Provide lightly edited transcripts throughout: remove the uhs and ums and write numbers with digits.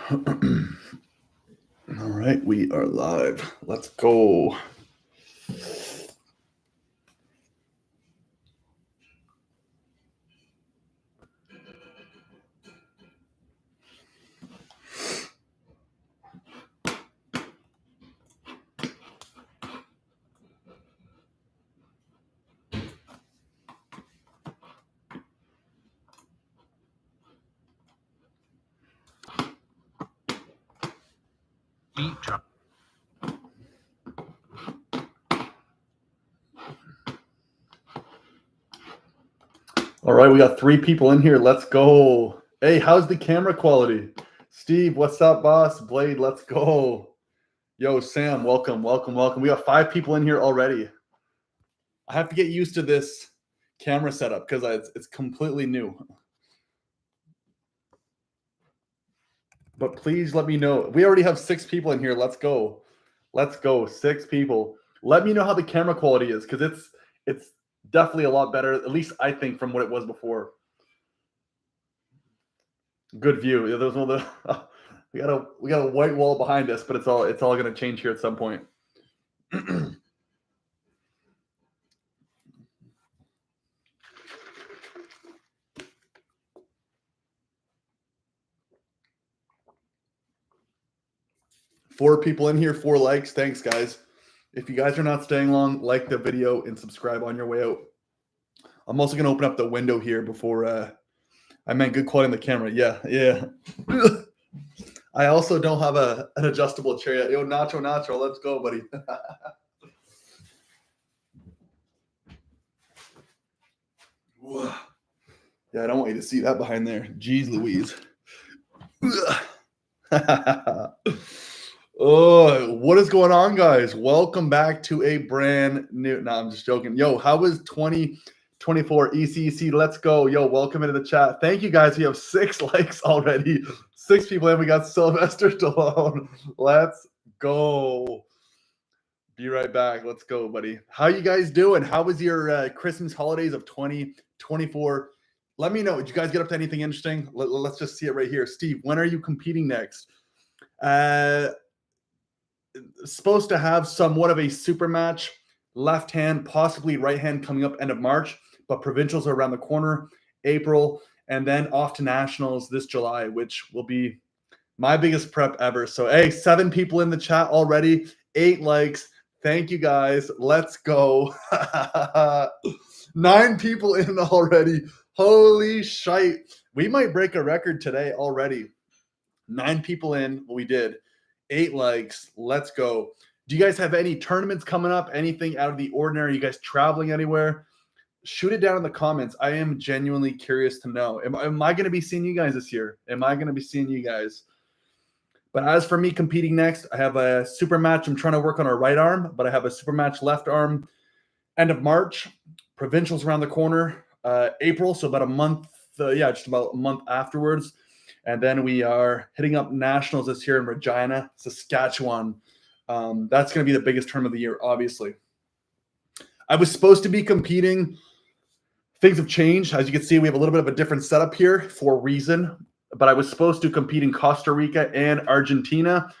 All right, we are live. Let's go. All right, we got 3 people in here. Let's go. Hey, how's the camera quality? Steve, what's up, boss? Blade, let's go. Yo, Sam, welcome. We got 5 people in here already. I have to get used to this camera setup because it's completely new. But please let me know. We already have 6 people in here. Let's go. 6 people. Let me know how the camera quality is because it's definitely a lot better, at least I think, from what it was before. Good view. Yeah, there's one of the we got a white wall behind us, but it's all going to change here at some point. 4 people in here, 4 likes. Thanks, guys. If you guys are not staying long, like the video and subscribe on your way out. I'm also going to open up the window here before I meant good quality on the camera. Yeah. I also don't have an adjustable chair yet. Yo, Nacho, let's go, buddy. Yeah, I don't want you to see that behind there. Jeez Louise. Oh, what is going on, guys? Welcome back to a brand new... No, I'm just joking. Yo, how was 2024 ECC? Let's go. Yo, welcome into the chat. Thank you, guys. We have 6 likes already. 6 people in. We got Sylvester Stallone. Let's go. Be right back. Let's go, buddy. How you guys doing? How was your Christmas holidays of 2024? Let me know. Did you guys get up to anything interesting? Let's just see it right here. Steve, when are you competing next? Supposed to have somewhat of a super match, left hand, possibly right hand, coming up end of March, but provincials are around the corner, April, and then off to nationals this July, which will be my biggest prep ever. So, hey, 7 people in the chat already, 8 likes. Thank you, guys. Let's go. 9 people in already. Holy shite. We might break a record today already. 9 people in. We did. 8 likes. Let's go. Do you guys have any tournaments coming up? Anything out of the ordinary? You guys traveling anywhere? Shoot it down in the comments. I am genuinely curious to know. Am I going to be seeing you guys this year? Am I going to be seeing you guys? But as for me competing next, I have a super match. I'm trying to work on our right arm, but I have a super match left arm end of March. Provincials around the corner, April. So about a month, just about a month afterwards. And then we are hitting up nationals this year in Regina, Saskatchewan. That's going to be the biggest tournament of the year, obviously. I was supposed to be competing. Things have changed. As you can see, we have a little bit of a different setup here for a reason. But I was supposed to compete in Costa Rica and Argentina.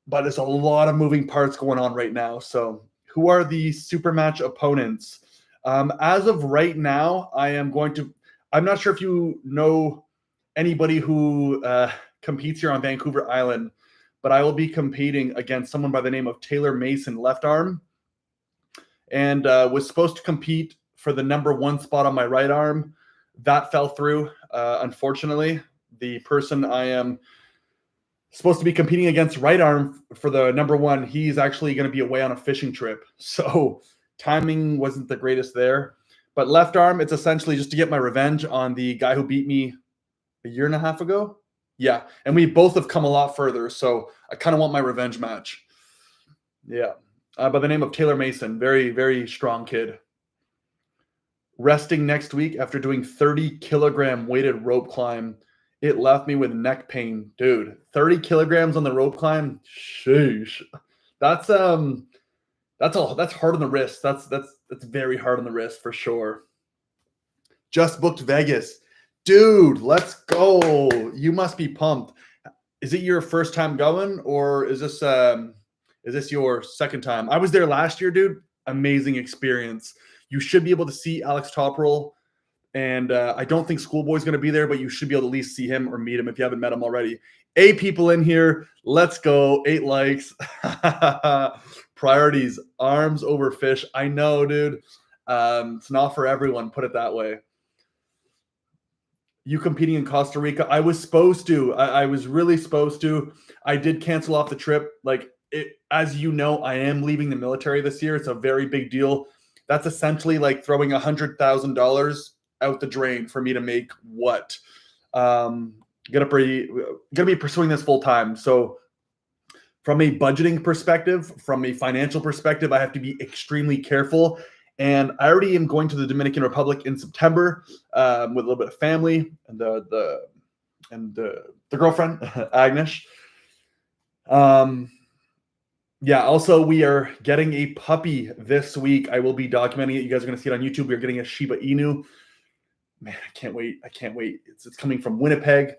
But there's a lot of moving parts going on right now. So who are the super match opponents? As of right now, I'm not sure if you know anybody who competes here on Vancouver Island, but I will be competing against someone by the name of Taylor Mason, left arm, and was supposed to compete for the number 1 spot on my right arm. That fell through, unfortunately. The person I am supposed to be competing against right arm for the number 1, he's actually going to be away on a fishing trip. So timing wasn't the greatest there. But left arm, it's essentially just to get my revenge on the guy who beat me a year and a half ago. Yeah. And we both have come a lot further. So I kind of want my revenge match. Yeah. By the name of Taylor Mason. Very, very strong kid. Resting next week after doing 30-kilogram weighted rope climb. It left me with neck pain. Dude, 30 kilograms on the rope climb. Sheesh. That's hard on the wrist. That's very hard on the wrist for sure. Just booked Vegas. Dude, let's go. You must be pumped. is it your first time going, or is this your second time? I was there last year, dude. Amazing experience. You should be able to see Alex Topperl, and I don't think Schoolboy's going to be there, but you should be able to at least see him or meet him if you haven't met him already. 8 people in here. Let's go. 8 likes. Priorities. Arms over fish. I know, dude. It's not for everyone. Put it that way. You competing in Costa Rica? I was supposed to. I was really supposed to. I did cancel off the trip. Like, as you know, I am leaving the military this year. It's a very big deal. That's essentially like throwing $100,000 out the drain for me to make what? Gonna be pursuing this full time. So from a budgeting perspective, from a financial perspective, I have to be extremely careful. And I already am going to the Dominican Republic in September with a little bit of family and the girlfriend, Agnes. Yeah, also we are getting a puppy this week. I will be documenting it. You guys are going to see it on YouTube. We're getting a Shiba Inu. Man, I can't wait. It's coming from Winnipeg.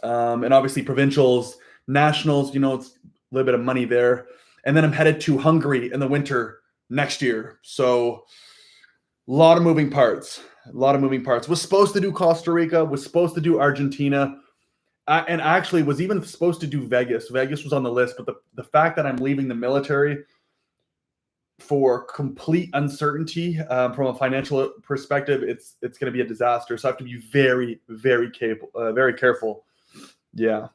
And obviously provincials, nationals, it's a little bit of money there. And then I'm headed to Hungary in the winter next year. So a lot of moving parts. Was supposed to do Costa Rica, was supposed to do Argentina, and actually was even supposed to do Vegas. Vegas was on the list, but the fact that I'm leaving the military for complete uncertainty from a financial perspective, it's going to be a disaster. So I have to be very, very careful. Yeah.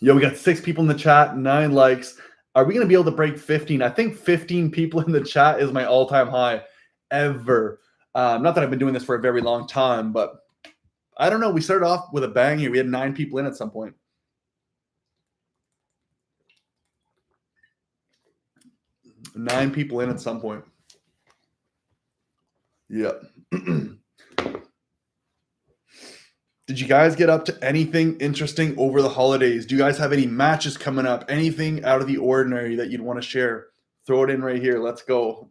Yo, we got 6 people in the chat, 9 likes. Are we going to be able to break 15? I think 15 people in the chat is my all-time high ever. Not that I've been doing this for a very long time, but I don't know. We started off with a bang here. We had 9 people in at some point. Yeah. Did you guys get up to anything interesting over the holidays? Do you guys have any matches coming up? Anything out of the ordinary that you'd want to share? Throw it in right here. Let's go.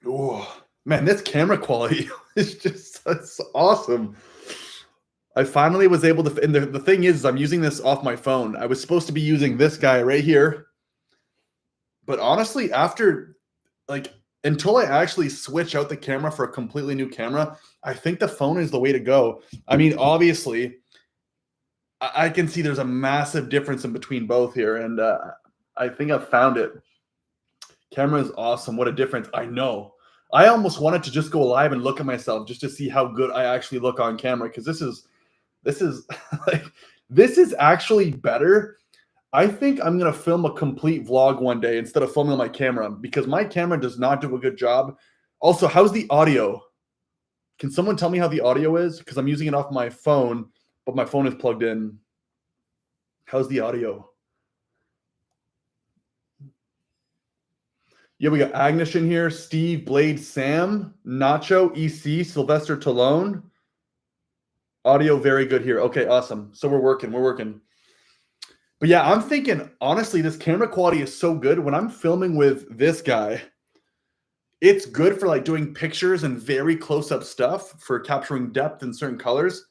Oh, man, this camera quality is it's awesome. I finally was able to, and the thing is, I'm using this off my phone. I was supposed to be using this guy right here. But honestly, until I actually switch out the camera for a completely new camera, I think the phone is the way to go. I mean, obviously, I can see there's a massive difference in between both here, and I think I've found it. Camera is awesome. What a difference. I know. I almost wanted to just go live and look at myself just to see how good I actually look on camera, because this is this is actually better. I think I'm going to film a complete vlog one day instead of filming on my camera, because my camera does not do a good job. Also, how's the audio? Can someone tell me how the audio is? Because I'm using it off my phone, but my phone is plugged in. How's the audio? Yeah, we got Agnes in here, Steve, Blade, Sam, Nacho, EC, Sylvester Talone. Audio very good here. Okay, awesome. So we're working. But yeah, I'm thinking, honestly, this camera quality is so good. When I'm filming with this guy, it's good for like doing pictures and very close-up stuff for capturing depth in certain colors.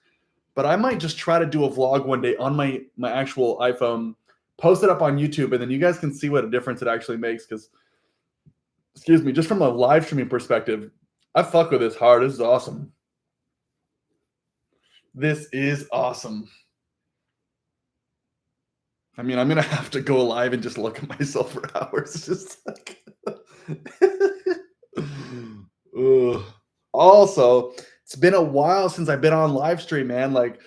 But I might just try to do a vlog one day on my actual iPhone, post it up on YouTube, and then you guys can see what a difference it actually makes. Because, excuse me, just from a live streaming perspective, I fuck with this hard. This is awesome. This is awesome. I mean, I'm going to have to go live and just look at myself for hours. It's just like... Also, it's been a while since I've been on Livestream, man. Like,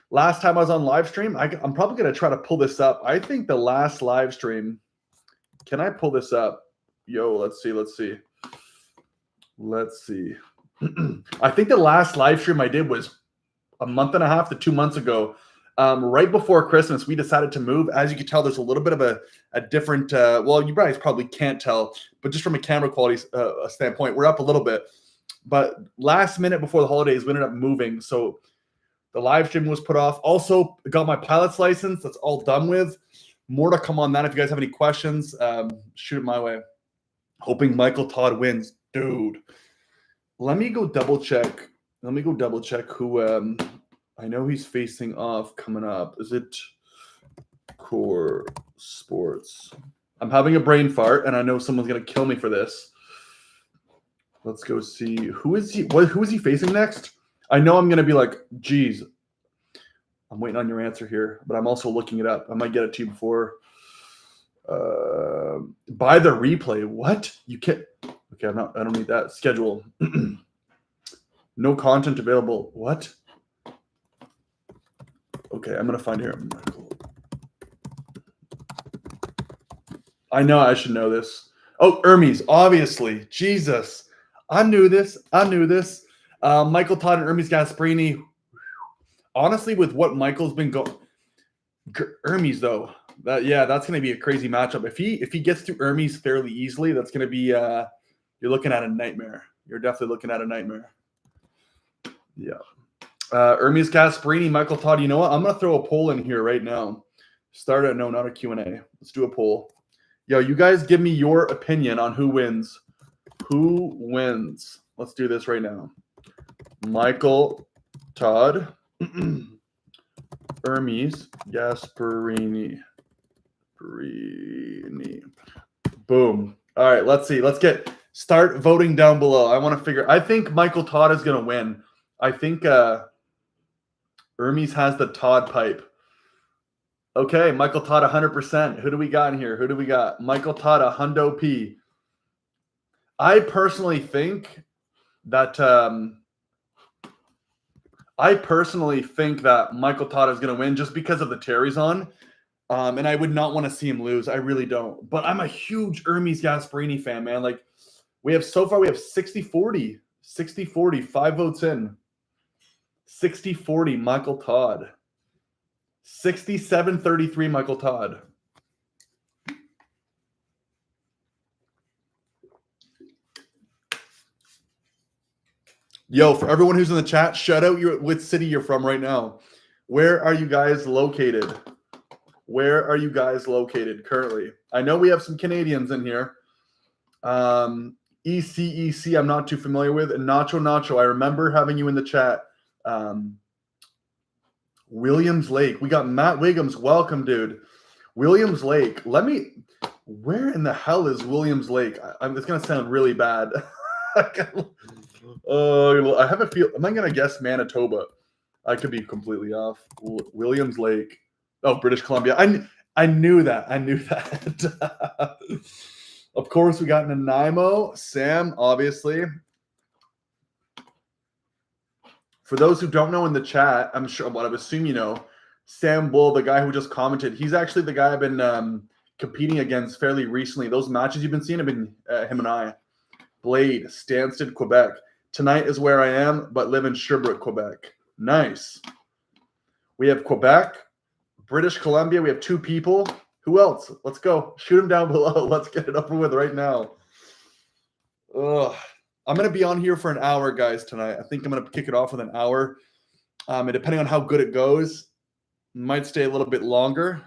last time I was on Livestream, I'm probably going to try to pull this up. I think the last Livestream... Can I pull this up? Yo, let's see. I think the last Livestream I did was a month and a half to 2 months ago. Right before Christmas, we decided to move. As you can tell, there's a little bit of a different, well, you guys probably can't tell, but just from a camera quality standpoint, we're up a little bit. But last minute before the holidays, we ended up moving. So the live stream was put off. Also, got my pilot's license. That's all done with. More to come on that. If you guys have any questions, shoot it my way. Hoping Michael Todd wins. Dude. Let me go double check. Let me go double check who I know he's facing off coming up. Is it Core Sports? I'm having a brain fart, and I know someone's gonna kill me for this. Let's go see who is he. Who is he facing next? I know I'm gonna be like, geez, I'm waiting on your answer here, but I'm also looking it up. I might get it to you before. Buy the replay. What? You can't. Okay, I don't need that. Schedule. No content available. What? Okay, I'm gonna find here. I know I should know this. Oh, Hermes, obviously. Jesus. I knew this. Michael Todd and Hermes Gasparini. Honestly, with what Michael's been going, Hermes though, that's going to be a crazy matchup. If he gets to Hermes fairly easily, that's going to be you're looking at a nightmare. You're definitely looking at a nightmare. Yeah. Hermes Gasparini, Michael Todd. You know what? I'm going to throw a poll in here right now. Not a Q&A. Let's do a poll. Yo, you guys give me your opinion on who wins. Who wins? Let's do this right now. Michael Todd. Hermes Gasparini. Boom. All right, let's see. Start voting down below. I think Michael Todd is going to win. I think Hermes has the Todd pipe. Okay, Michael Todd 100%. Who do we got in here? Who do we got? Michael Todd, a hundo P. I personally think that Michael Todd is going to win just because of the Terry's on. And I would not want to see him lose. I really don't. But I'm a huge Hermes Gasparini fan, man. Like, we have 60-40. 60-40, 5 votes in. 60-40, Michael Todd. 67-33, Michael Todd. Yo, for everyone who's in the chat, shout out which city you're from right now. Where are you guys located? Where are you guys located currently? I know we have some Canadians in here. ECEC, I'm not too familiar with. And Nacho, I remember having you in the chat. Williams Lake. We got Matt Wiggums. Welcome, dude. Williams Lake. Where in the hell is Williams Lake? It's going to sound really bad. I have a feel. Am I going to guess Manitoba? I could be completely off. Williams Lake. Oh, British Columbia. I knew that. Of course, we got Nanaimo. Sam, obviously. For those who don't know in the chat, I'm sure, but I assume you know, Sam Bull, the guy who just commented, he's actually the guy I've been competing against fairly recently. Those matches you've been seeing have been him and I. Blade, Stansted, Quebec. Tonight is where I am, but live in Sherbrooke, Quebec. Nice. We have Quebec, British Columbia. We have 2 people. Who else? Let's go. Shoot them down below. Let's get it over with right now. Ugh. I'm going to be on here for an hour, guys, tonight. I think I'm going to kick it off with an hour. And depending on how good it goes, might stay a little bit longer.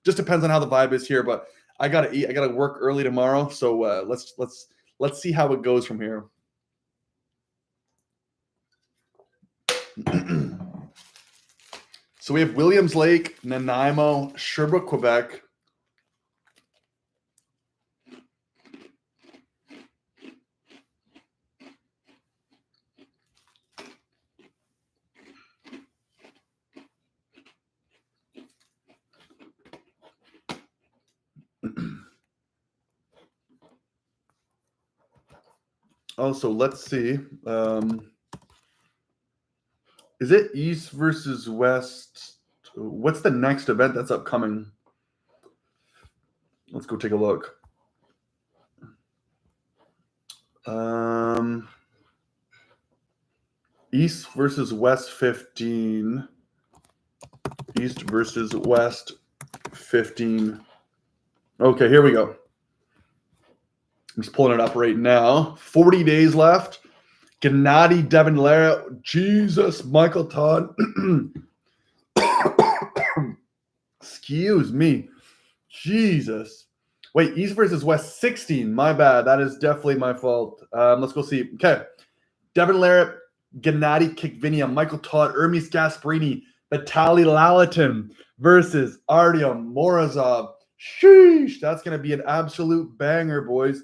Just depends on how the vibe is here. But I got to eat. I got to work early tomorrow. So let's see how it goes from here. So we have Williams Lake, Nanaimo, Sherbrooke, Quebec. Also, let's see. Is it East versus West? What's the next event that's upcoming? Let's go take a look. East versus West 15. East versus West 15. Okay, here we go. I'm just pulling it up right now. 40 days left. Gennady Devin Lara. Jesus, Michael Todd. Excuse me. Jesus. Wait, East versus West 16. My bad. That is definitely my fault. Let's go see. Okay. Devin Larratt, Gennady Kikvinia, Michael Todd, Hermes Gasparini, Vitaly Lalatin versus Artyom Morozov. Sheesh. That's going to be an absolute banger, boys.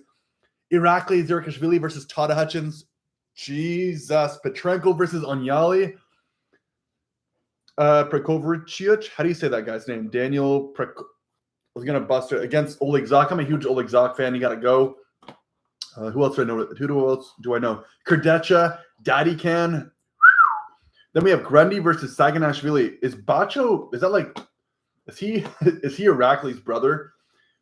Irakli Zerikashvili versus Todd Hutchins. Jesus. Petrenko versus Onyali. Prekovicic. How do you say that guy's name? Daniel I was going to bust it against Oleg Zak. I'm a huge Oleg Zak fan. You got to go. Who else do I know? Who else do I know? Kurdecha, Daddy Can. Then we have Grundy versus Saganashvili. Is Bacho, is that like, is he Irakli's brother?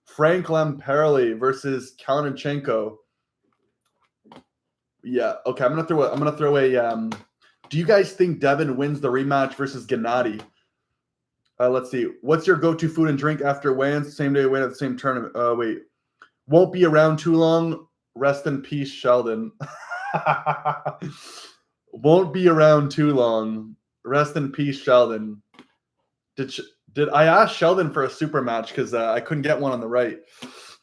Frank Lamperli versus Kalininchenko. Yeah, okay. I'm gonna throw a do you guys think Devin wins the rematch versus Gennady? Let's see. What's your go-to food and drink after weigh-ins? Same day weigh-in at the same tournament. Wait. Won't be around too long. Rest in peace, Sheldon. Won't be around too long. Rest in peace, Sheldon. Did I ask Sheldon for a super match because I couldn't get one on the right?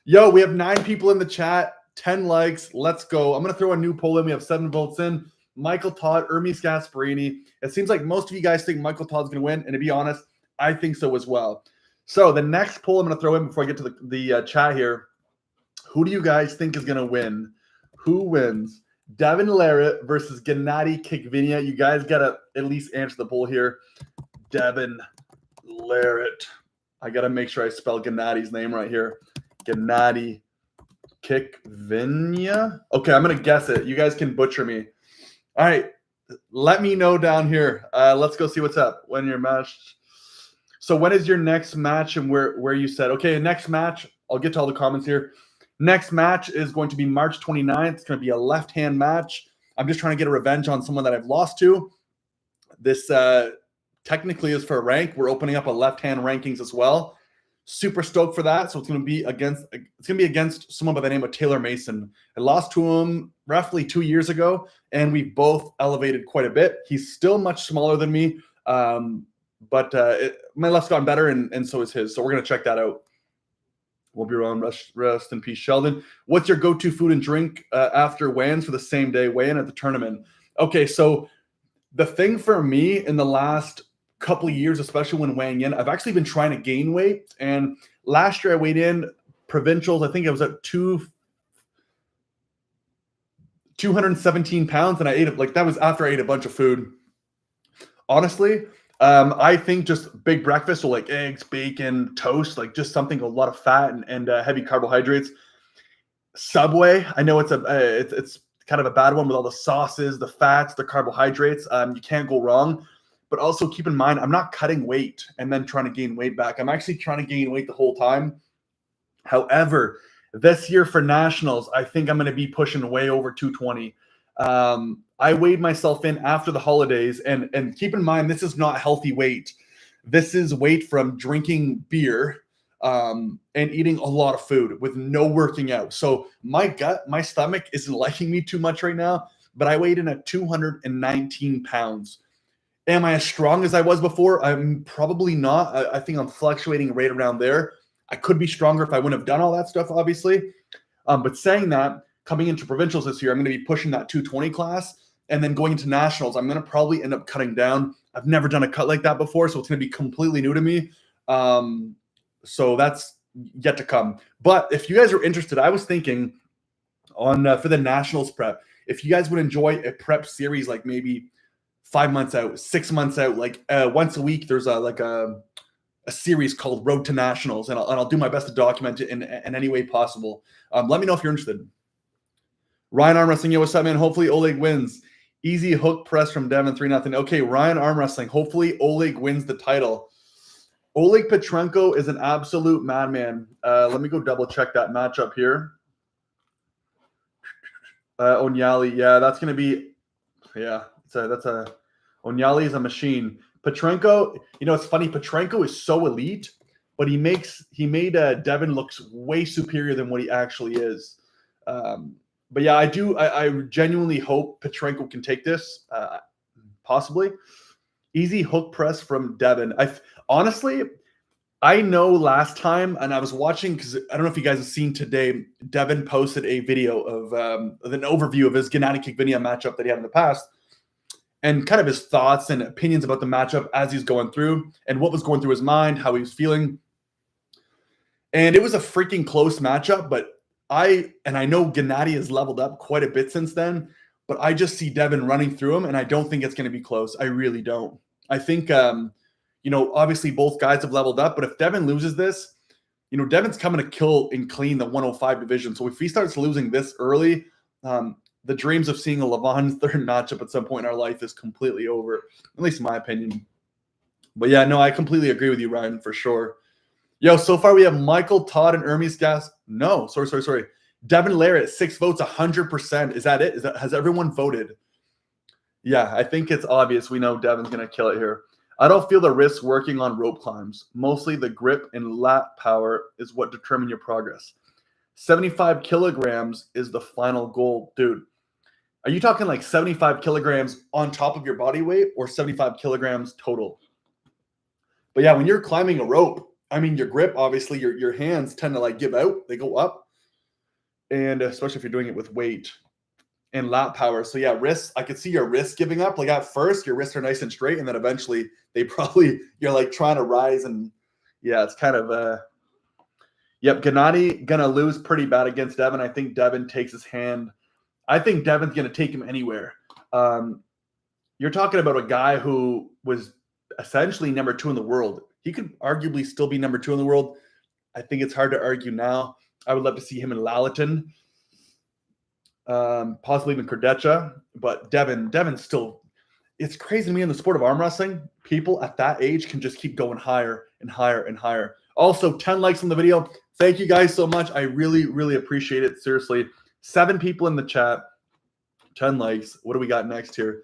Yo, we have 9 people in the chat, 10 likes. Let's go. I'm gonna throw a new poll in. We have 7 votes in. Michael Todd, Hermes Gasparini. It seems like most of you guys think Michael Todd's gonna win, and to be honest, I think so as well. So the next poll I'm gonna throw in before I get to the chat here. Who do you guys think is going to win? Who wins? Devin Larratt versus Gennady Kikvinia. You guys got to at least answer the poll here. Devin Larratt. I got to make sure I spell Gennady's name right here. Gennady Kikvinia. Okay, I'm going to guess it. You guys can butcher me. All right. Let me know down here. Let's go see what's up. When you're matched. So when is your next match and where you said? Okay, next match. I'll get to all the comments here. Next match is going to be March 29th. It's going to be a left-hand match. I'm just trying to get a revenge on someone that I've lost to. This technically is for a rank. We're opening up a left-hand rankings as well. Super stoked for that. So it's going to be against someone by the name of Taylor Mason. I lost to him roughly 2 years ago, and we both elevated quite a bit. He's still much smaller than me, but my left's gotten better, and so is his. So we're going to check that out. We'll be around. Rest in peace, Sheldon. What's your go-to food and drink after weigh-ins for the same day weigh-in at the tournament? Okay, so the thing for me in the last couple of years, especially when weighing in, I've actually been trying to gain weight. And last year I weighed in provincials. I think I was at 217 pounds, and I ate it like that was after I ate a bunch of food. Honestly, I think just big breakfast, so like eggs, bacon, toast, like just something with a lot of fat and heavy carbohydrates. Subway, I know it's kind of a bad one with all the sauces, the fats, the carbohydrates. You can't go wrong. But also keep in mind, I'm not cutting weight and then trying to gain weight back. I'm actually trying to gain weight the whole time. However, this year for nationals, I think I'm going to be pushing way over 220. I weighed myself in after the holidays, and keep in mind, this is not healthy weight. This is weight from drinking beer and eating a lot of food with no working out. So my stomach isn't liking me too much right now, but I weighed in at 219 pounds. Am I as strong as I was before? I'm probably not. I think I'm fluctuating right around there. I could be stronger if I wouldn't have done all that stuff, obviously. But saying that, coming into provincials this year, I'm going to be pushing that 220 class. And then going into nationals, I'm going to probably end up cutting down. I've never done a cut like that before, so it's going to be completely new to me. So that's yet to come. But if you guys are interested, I was thinking on for the nationals prep, if you guys would enjoy a prep series, like maybe 5 months out, 6 months out, like once a week, there's a series called Road to Nationals, and I'll do my best to document it in any way possible. Let me know if you're interested. Ryan Armwrestling, yo, what's up, man? Hopefully Oleg wins. Easy hook press from Devin, 3-0. Okay, Ryan Armwrestling. Hopefully Oleg wins the title. Oleg Petrenko is an absolute madman. Let me go double check that matchup here. Onyali, yeah, that's going to be, yeah, Onyali is a machine. Petrenko, you know, it's funny. Petrenko is so elite, but he made Devin looks way superior than what he actually is. But yeah, I genuinely hope Petrenko can take this, possibly. Easy hook press from Devin. Honestly, I know last time, and I was watching because I don't know if you guys have seen today, Devin posted a video of an overview of his Gennady Kikvinia matchup that he had in the past, and kind of his thoughts and opinions about the matchup as he's going through and what was going through his mind, how he was feeling. And it was a freaking close matchup, but I know Gennady has leveled up quite a bit since then, but I just see Devin running through him, and I don't think it's going to be close. I really don't. I think, obviously both guys have leveled up, but if Devin loses this, Devin's coming to kill and clean the 105 division. So if he starts losing this early, the dreams of seeing a Levon third matchup at some point in our life is completely over, at least in my opinion. But yeah, no, I completely agree with you, Ryan, for sure. Yo, so far we have Michael, Todd, and Hermes Gas. No, sorry. Devin Larrett, 6 votes, 100%. Is that it? Has everyone voted? Yeah, I think it's obvious. We know Devin's going to kill it here. I don't feel the risk working on rope climbs. Mostly the grip and lat power is what determine your progress. 75 kilograms is the final goal. Dude, are you talking like 75 kilograms on top of your body weight or 75 kilograms total? But yeah, when you're climbing a rope, I mean, your grip, obviously, your hands tend to like give out. They go up. And especially if you're doing it with weight and lat power. So yeah, wrists, I could see your wrists giving up. Like at first, your wrists are nice and straight. And then eventually you're like trying to rise. And yeah, it's kind of, yep, Gennady going to lose pretty bad against Devin. I think Devin takes his hand. I think Devin's going to take him anywhere. You're talking about a guy who was essentially number 2 in the world. He could arguably still be number 2 in the world. I think it's hard to argue now. I would love to see him in Lalaton, possibly even Kurdecha. But Devin's still, it's crazy to me in the sport of arm wrestling. People at that age can just keep going higher and higher and higher. Also, 10 likes on the video. Thank you guys so much. I really, really appreciate it. Seriously. 7 people in the chat. 10 likes. What do we got next here?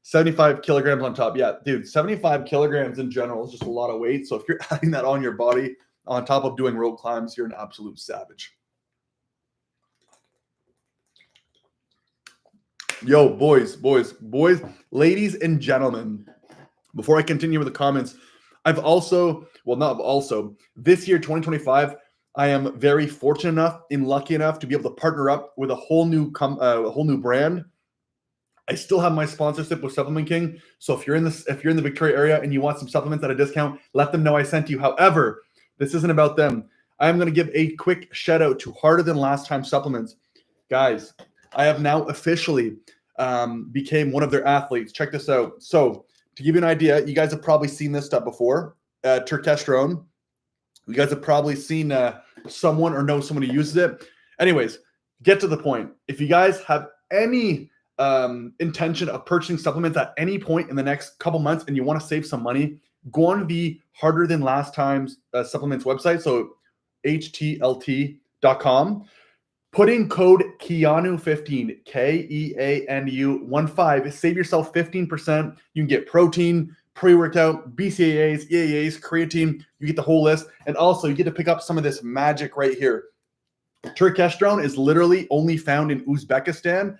75 kilograms on top. Yeah, dude, 75 kilograms in general is just a lot of weight. So if you're adding that on your body on top of doing rope climbs, you're an absolute savage. Yo, boys, ladies and gentlemen, before I continue with the comments, this year, 2025, I am very fortunate enough and lucky enough to be able to partner up with a whole new brand. I still have my sponsorship with Supplement King. So if you're in the Victoria area and you want some supplements at a discount, let them know I sent you. However, this isn't about them. I'm going to give a quick shout out to Harder Than Last Time Supplements. Guys, I have now officially became one of their athletes. Check this out. So to give you an idea, you guys have probably seen this stuff before. Turkestrone. You guys have probably seen someone or know someone who uses it. Anyways, get to the point. If you guys have any intention of purchasing supplements at any point in the next couple months and you want to save some money, go on the Harder Than Last Times supplements website, so htlt.com. Put in code Keanu15, Keanu15. Save yourself 15%. You can get protein, pre-workout, BCAAs, EAAs, creatine. You get the whole list. And also, you get to pick up some of this magic right here. Turkestrone is literally only found in Uzbekistan.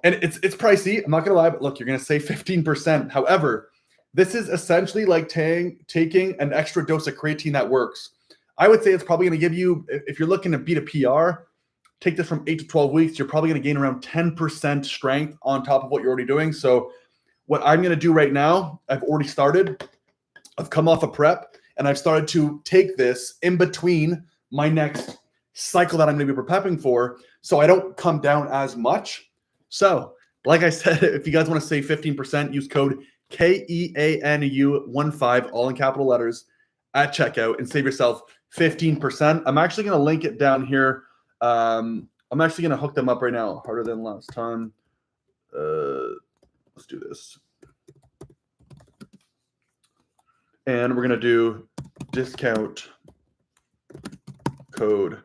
And it's pricey. I'm not going to lie, but look, you're going to save 15%. However, this is essentially like taking an extra dose of creatine that works. I would say it's probably going to give you, if you're looking to beat a PR, take this from 8 to 12 weeks, you're probably going to gain around 10% strength on top of what you're already doing. So what I'm going to do right now, I've already started. I've come off a prep, and I've started to take this in between my next cycle that I'm going to be prepping for, so I don't come down as much. So, like I said, if you guys want to save 15%, use code KEANU15, all in capital letters, at checkout, and save yourself 15%. I'm actually going to link it down here. I'm actually going to hook them up right now. Harder Than Last Time. Let's do this. And we're going to do discount code.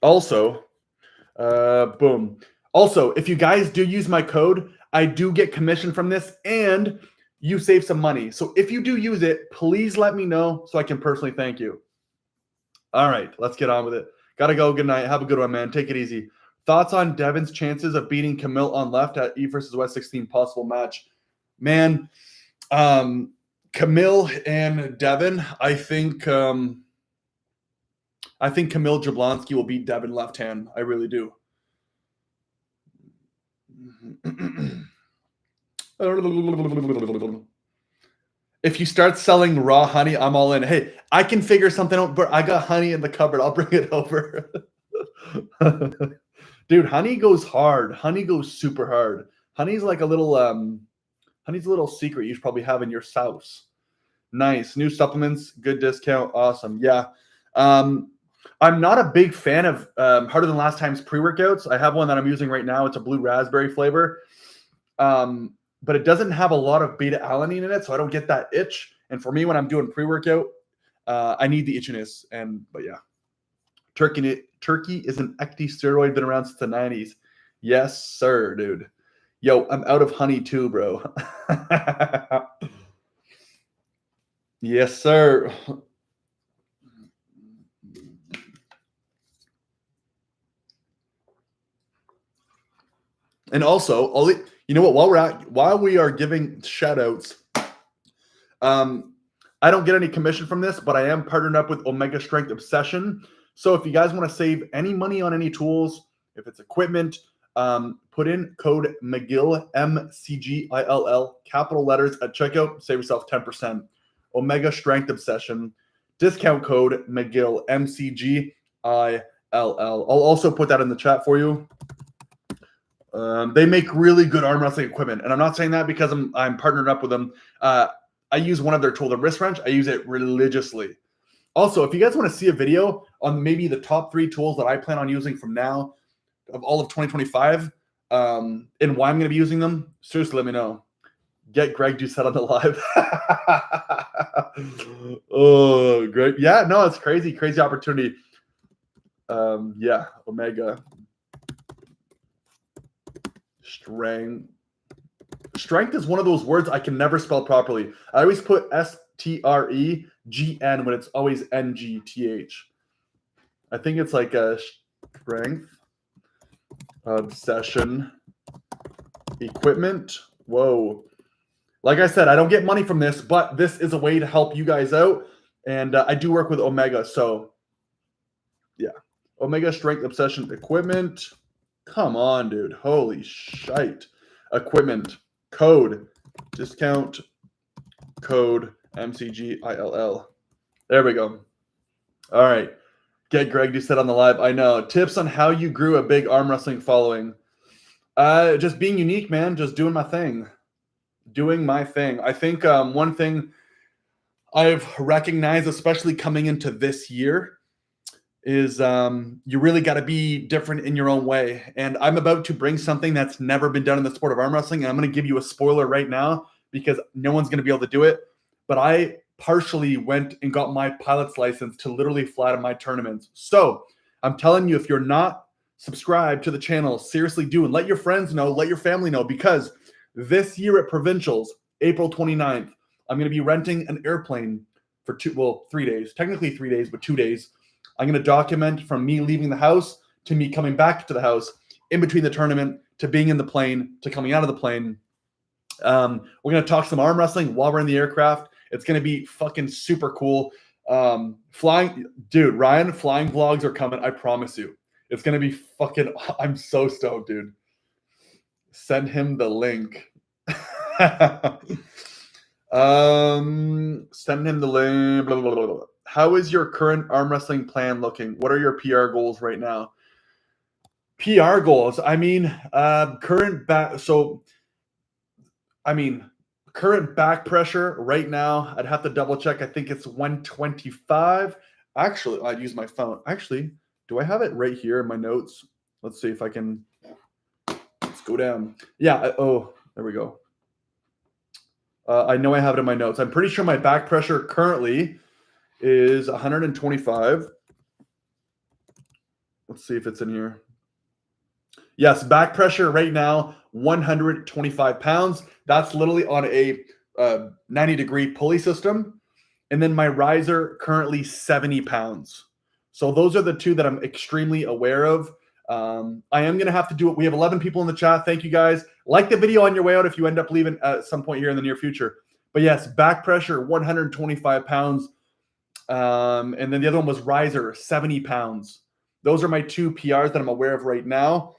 Also, boom. Also, if you guys do use my code, I do get commission from this, and you save some money. So if you do use it, please let me know so I can personally thank you. All right, let's get on with it. Gotta go. Good night. Have a good one, man. Take it easy. Thoughts on Devin's chances of beating Camille on left at E versus West 16 possible match? Man, Camille and Devin. I think Camille Jablonski will beat Devin left hand. I really do. If you start selling raw honey, I'm all in. Hey, I can figure something out, but I got honey in the cupboard. I'll bring it over. Dude, honey goes hard. Honey goes super hard. Honey's like a little honey's a little secret you should probably have in your sauce. Nice. New supplements, good discount. Awesome. Yeah. I'm not a big fan of Harder Than Last Time's pre-workouts. I have one that I'm using right now. It's a blue raspberry flavor. But it doesn't have a lot of beta-alanine in it, so I don't get that itch. And for me, when I'm doing pre-workout, I need the itchiness. But yeah. Turkey is an ecty steroid, been around since the 90s. Yes, sir, dude. Yo, I'm out of honey too, bro. Yes, sir. And also, you know what? While we are giving shout outs, I don't get any commission from this, but I am partnered up with Omega Strength Obsession. So if you guys want to save any money on any tools, if it's equipment, put in code McGill, MCGILL, capital letters at checkout, save yourself 10%. Omega Strength Obsession, discount code McGill, MCGILL. I'll also put that in the chat for you. They make really good arm wrestling equipment, and I'm not saying that because I'm partnered up with them. I use one of their tools, the wrist wrench. I use it religiously. Also, if you guys want to see a video on maybe the top 3 tools that I plan on using from now of all of 2025, and why I'm going to be using them, seriously, let me know. Get Greg Doucette on the live. Oh, great. Yeah, no, it's crazy opportunity. Yeah, Omega Strength is one of those words I can never spell properly. I always put STREGN when it's always NGTH. I think it's like a strength, obsession, equipment. Whoa. Like I said, I don't get money from this, but this is a way to help you guys out. And I do work with Omega. So, yeah. Omega Strength Obsession Equipment. Come on, dude. Holy shite. Equipment. Code. Discount. Code. MCGILL. There we go. All right. Get Greg Doucette on the live. I know. Tips on how you grew a big arm wrestling following. Just being unique, man. Just doing my thing. I think one thing I've recognized, especially coming into this year, is you really got to be different in your own way. And I'm about to bring something that's never been done in the sport of arm wrestling. And I'm going to give you a spoiler right now because no one's going to be able to do it. But I partially went and got my pilot's license to literally fly to my tournaments. So I'm telling you, if you're not subscribed to the channel, seriously do. And let your friends know, let your family know, because this year at Provincials, April 29th, I'm going to be renting an airplane for 3 days. Technically 3 days, but 2 days. I'm going to document from me leaving the house to me coming back to the house, in between the tournament, to being in the plane, to coming out of the plane. We're going to talk some arm wrestling while we're in the aircraft. It's going to be fucking super cool. Flying vlogs are coming. I promise you. It's going to be fucking, I'm so stoked, dude. Send him the link. Send him the link. Blah, blah, blah, blah. How is your current arm wrestling plan looking? What are your PR goals right now? PR goals. Current back pressure right now, I'd have to double check. I think it's 125. Actually, I'd use my phone. Actually, do I have it right here in my notes? Let's see if I can. Let's go down. Yeah. There we go. I know I have it in my notes. I'm pretty sure my back pressure currently is 125. Let's see if it's in here. Yes, back pressure right now, 125 pounds. That's literally on a 90-degree pulley system. And then my riser currently 70 pounds. So those are the two that I'm extremely aware of. I am going to have to do it. We have 11 people in the chat. Thank you guys. Like the video on your way out if you end up leaving at some point here in the near future. But yes, back pressure, 125 pounds. And then the other one was riser, 70 pounds. Those are my 2 PRs that I'm aware of right now.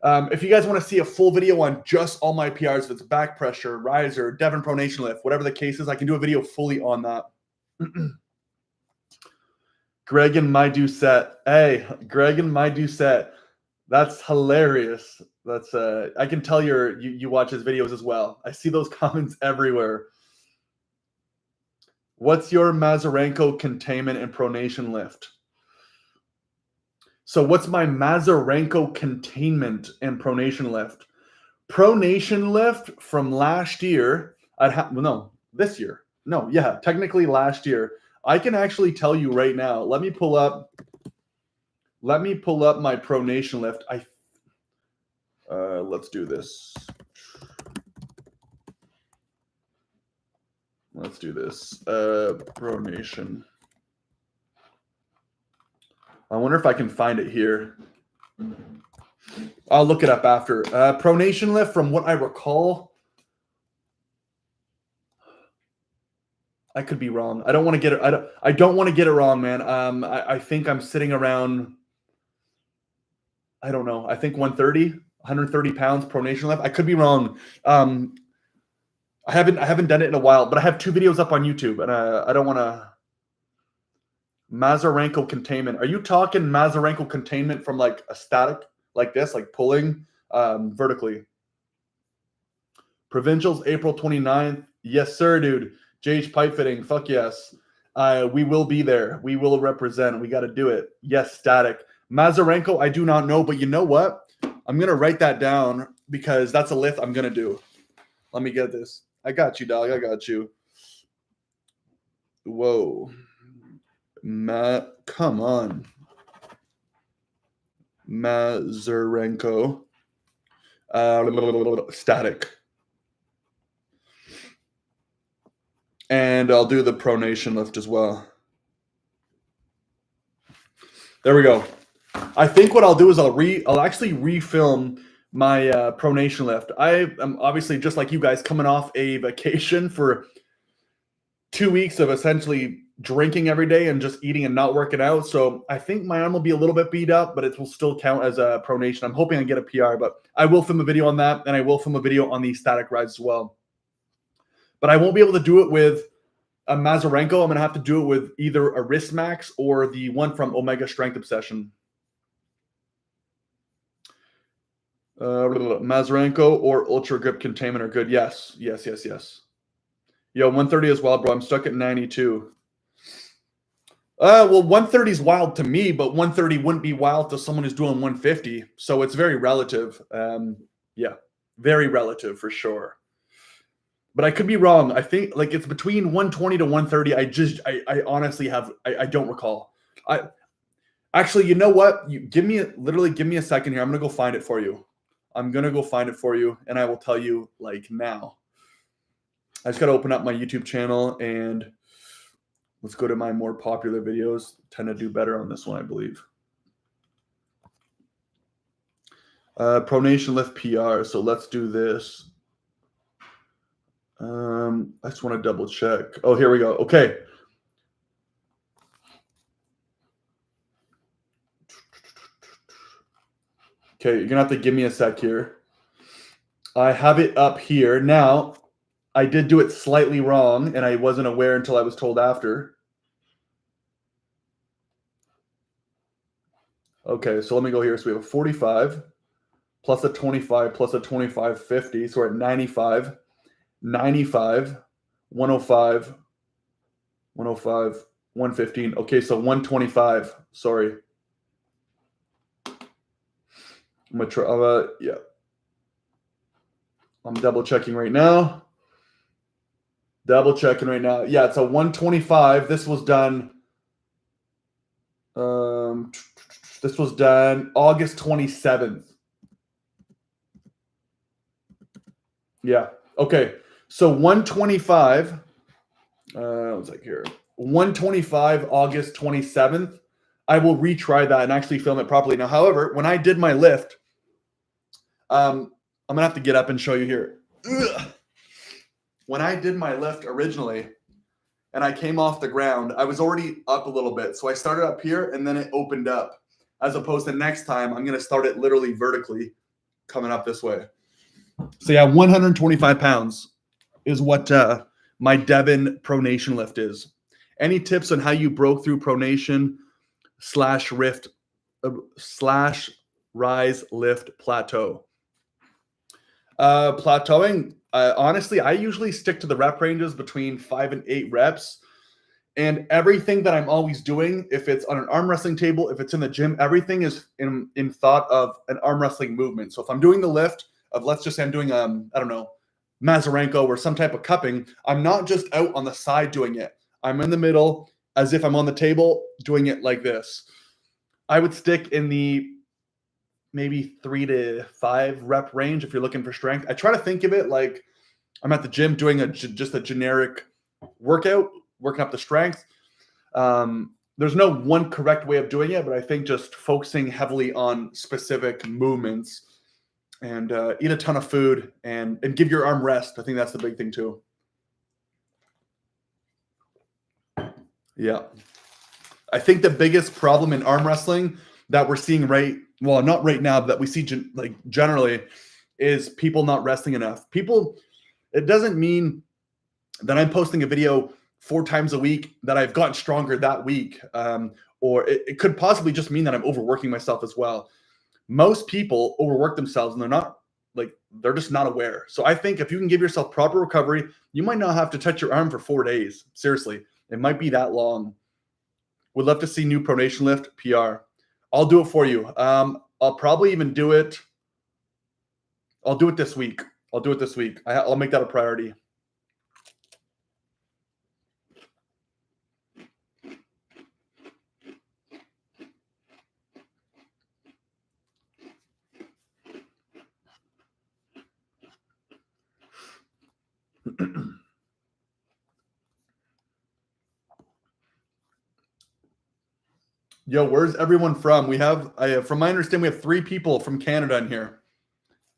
If you guys want to see a full video on just all my PRs, if it's back pressure, riser, Devon pronation lift, whatever the case is, I can do a video fully on that. Greg and my Doucette. Hey, Greg and my Doucette. That's hilarious. That's I can tell you watch his videos as well. I see those comments everywhere. What's your Mazarenko containment and pronation lift? So what's my Mazarenko containment and pronation lift? Pronation lift from last year, this year. No, yeah, technically last year. I can actually tell you right now. Let me pull up my pronation lift. Let's do this. Let's do this. Pronation. I wonder if I can find it here. I'll look it up after. Pronation lift, from what I recall. I could be wrong. I don't want to get it. I don't want to get it wrong, man. I think I'm sitting around, I don't know. I think 130 pounds pronation lift. I could be wrong. I haven't done it in a while, but I have 2 videos up on YouTube, and I don't want to. Mazarenko containment. Are you talking Mazarenko containment from like a static like this, like pulling vertically? Provincials, April 29th. Yes, sir, dude. JH Pipe Fitting. Fuck yes. We will be there. We will represent. We got to do it. Yes, static. Mazarenko, I do not know, but you know what? I'm going to write that down because that's a lift I'm going to do. Let me get this. I got you, dog. I got you. Whoa. Come on. Mazarenko. Static. And I'll do the pronation lift as well. There we go. I think what I'll do is I'll actually refilm my pronation lift. I am obviously, just like you guys, coming off a vacation for 2 weeks of essentially drinking every day and just eating and not working out. So I think my arm will be a little bit beat up, but it will still count as a pronation. I'm hoping I get a PR, but I will film a video on that, and I will film a video on the static rides as well. But I won't be able to do it with a Mazarenko. I'm going to have to do it with either a Wrist Max or the one from Omega Strength Obsession. Mazarenko or Ultra Grip Containment are good. Yes. Yo, 130 as well, bro. I'm stuck at 92. Well, 130 is wild to me, but 130 wouldn't be wild to someone who's doing 150. So it's very relative. Yeah, very relative for sure. But I could be wrong. I think like it's between 120 to 130. I honestly I don't recall. Actually, you know what? Give me a second here. I'm gonna go find it for you. And I will tell you like now. I just gotta open up my YouTube channel and let's go to my more popular videos. Tend to do better on this one, I believe. Pronation lift PR. So let's do this. I just want to double check. Oh, here we go. Okay. Okay, you're gonna have to give me a sec here. I have it up here. Now, I did do it slightly wrong, and I wasn't aware until I was told after. Okay, so let me go here. So we have a 45 plus a 25 plus a 25.50. So we're at 95. 95, 105, 105, 115. Okay, so 125. Sorry. I'm gonna try. Yeah. I'm double checking right now. Yeah, it's a 125. This was done. This was done August 27th. Yeah. Okay. So 125, what's like here? 125, August 27th. I will retry that and actually film it properly. Now, however, when I did my lift, I'm going to have to get up and show you here. Ugh. when I did my lift originally and I came off the ground, I was already up a little bit. So I started up here and then it opened up, as opposed to next time, I'm going to start it literally vertically coming up this way. So yeah, 125 pounds is what my Devon pronation lift is. Any tips on how you broke through pronation / rift / rise lift plateau? Plateauing, honestly, I usually stick to the rep ranges between 5 and 8 reps. And everything that I'm always doing, if it's on an arm wrestling table, if it's in the gym, everything is in thought of an arm wrestling movement. So if I'm doing the lift of, let's just say I'm doing, I don't know, Mazarenko or some type of cupping, I'm not just out on the side doing it. I'm in the middle as if I'm on the table doing it like this. I would stick in the maybe 3 to 5 rep range if you're looking for strength. I try to think of it like I'm at the gym doing just a generic workout, working up the strength. There's no one correct way of doing it, but I think just focusing heavily on specific movements and eat a ton of food and give your arm rest. I think that's the big thing too. Yeah. I think the biggest problem in arm wrestling that we're seeing not right now, but that we see generally is people not resting enough. It doesn't mean that I'm posting a video 4 times a week that I've gotten stronger that week. Or it could possibly just mean that I'm overworking myself as well. Most people overwork themselves and they're just not aware. So I think if you can give yourself proper recovery, you might not have to touch your arm for 4 days. Seriously, it might be that long. Would love to see new pronation lift PR. I'll do it for you. I'll probably even do it. I'll do it this week. I'll make that a priority. Yo, where's everyone from? From my understanding, we have 3 people from Canada in here.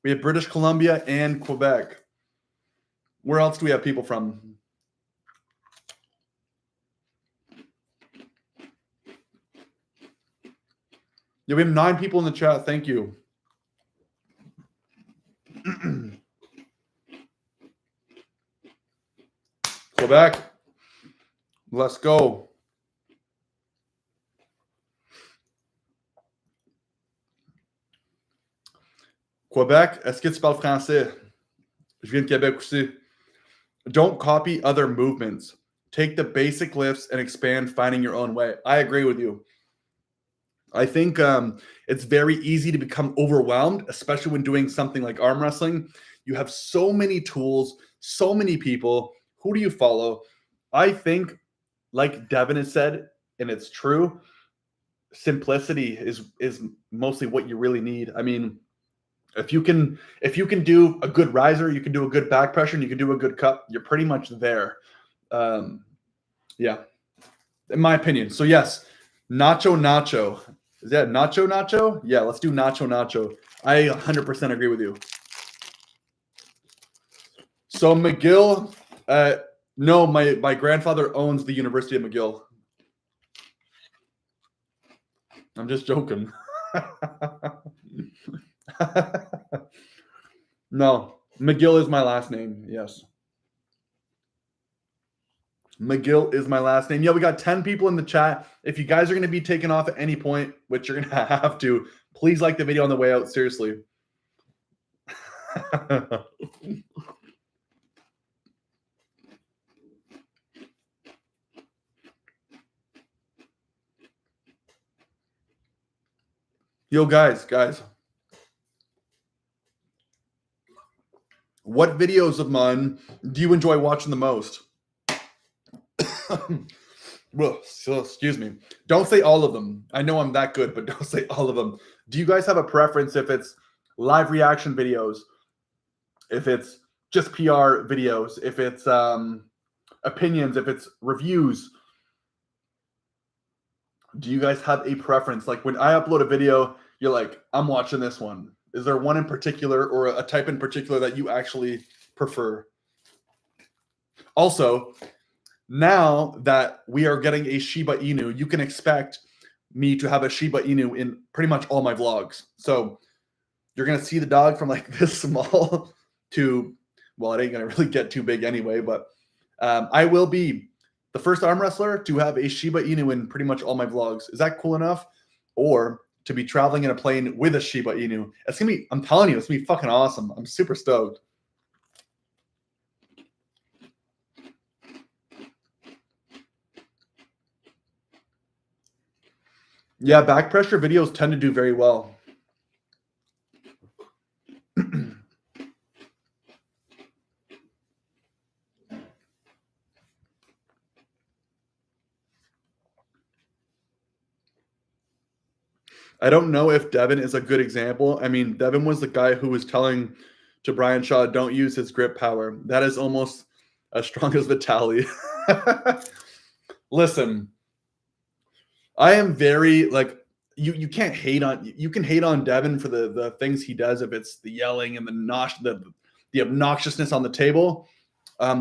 We have British Columbia and Quebec. Where else do we have people from? Yeah, we have 9 people in the chat. Thank you. Quebec. Let's go. Quebec, est-ce que tu parles français? Je viens de Québec aussi. Don't copy other movements. Take the basic lifts and expand, finding your own way. I agree with you. I think it's very easy to become overwhelmed, especially when doing something like arm wrestling. You have so many tools, so many people. Who do you follow? I think, like Devin has said, and it's true, simplicity is mostly what you really need. I mean, if you can do a good riser, you can do a good back pressure, and you can do a good cup, you're pretty much there. Yeah, in my opinion. So yes, Nacho. Is that Nacho? Yeah, let's do Nacho. I 100% agree with you. So McGill, no, my grandfather owns the University of McGill. I'm just joking. No, McGill is my last name. Yes. McGill is my last name. Yeah, we got 10 people in the chat. If you guys are going to be taken off at any point, which you're going to have to, please like the video on the way out. Seriously. Yo, guys. What videos of mine do you enjoy watching the most? Well, so, excuse me. Don't say all of them. I know I'm that good, but don't say all of them. Do you guys have a preference if it's live reaction videos, if it's just PR videos, if it's opinions, if it's reviews? Do you guys have a preference? Like when I upload a video, you're like, I'm watching this one. Is there one in particular or a type in particular that you actually prefer? Also, now that we are getting a Shiba Inu, you can expect me to have a Shiba Inu in pretty much all my vlogs. So you're going to see the dog from like this small to, well, it ain't going to really get too big anyway, but I will be the first arm wrestler to have a Shiba Inu in pretty much all my vlogs. Is that cool enough? Or to be traveling in a plane with a Shiba Inu. It's going to be, I'm telling you, it's going to be fucking awesome. I'm super stoked. Yeah, back pressure videos tend to do very well. I don't know if Devin is a good example. I mean, Devin was the guy who was telling to Brian Shaw, don't use his grip power. That is almost as strong as Vitaly. Listen, I am very like you can't hate on you can hate on Devin for the things he does if it's the yelling and the obnoxiousness on the table.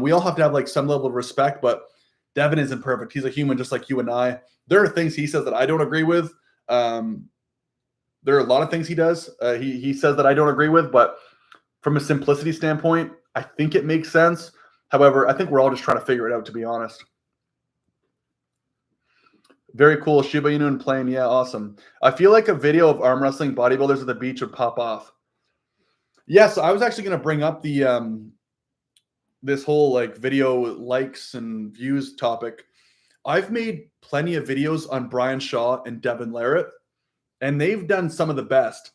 We all have to have like some level of respect, but Devin isn't perfect. He's a human just like you and I. There are things he says that I don't agree with. There are a lot of things he does. He says that I don't agree with, but from a simplicity standpoint, I think it makes sense. However, I think we're all just trying to figure it out, to be honest. Very cool. Shiba Inu and playing. Yeah, awesome. I feel like a video of arm wrestling bodybuilders at the beach would pop off. Yeah, so I was actually going to bring up the this whole like video likes and views topic. I've made plenty of videos on Brian Shaw and Devin Larratt, and they've done some of the best.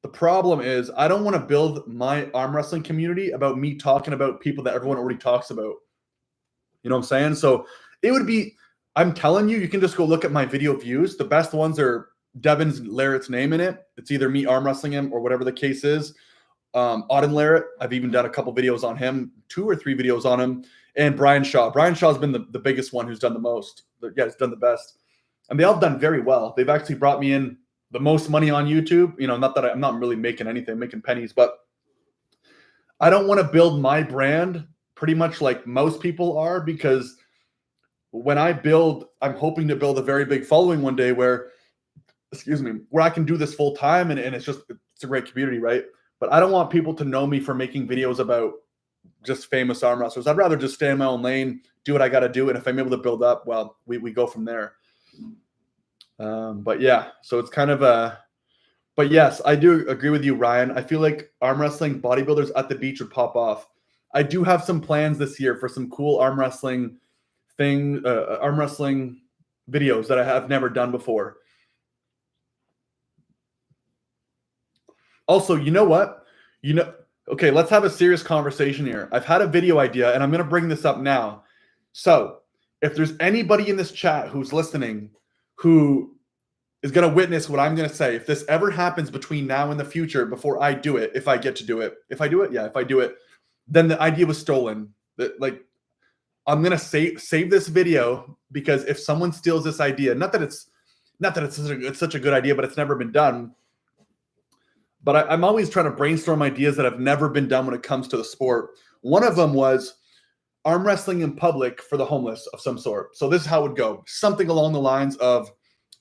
The problem is I don't want to build my arm wrestling community about me talking about people that everyone already talks about. You know what I'm saying? So it would be, I'm telling you, you can just go look at my video views. The best ones are Devin's Larratt's name in it. It's either me arm wrestling him or whatever the case is. Auden Larratt, I've even done a couple videos on him, 2 or 3 videos on him. And Brian Shaw. Brian Shaw's been the biggest one who's done the most. Yeah, he's done the best. And they all done very well. They've actually brought me in the most money on YouTube. You know, not that I'm not really making anything, I'm making pennies, but I don't want to build my brand pretty much like most people are, because when I build, I'm hoping to build a very big following one day where, excuse me, where I can do this full time and it's a great community, right? But I don't want people to know me for making videos about just famous arm wrestlers. I'd rather just stay in my own lane, do what I got to do. And if I'm able to build up, well, we go from there. But yeah, so it's kind of but yes, I do agree with you, Ryan. I feel like arm wrestling bodybuilders at the beach would pop off. I do have some plans this year for some cool arm wrestling videos that I have never done before. Also, you know what? Okay, let's have a serious conversation here. I've had a video idea, and I'm going to bring this up now. So if there's anybody in this chat who's listening who is going to witness what I'm going to say, if this ever happens between now and the future, before I do it, if I get to do it, if I do it, then the idea was stolen. Like, I'm going to save this video, because if someone steals this idea, not that it's such a good idea, but it's never been done. But I'm always trying to brainstorm ideas that have never been done when it comes to the sport. One of them was arm wrestling in public for the homeless of some sort. So this is how it would go. Something along the lines of,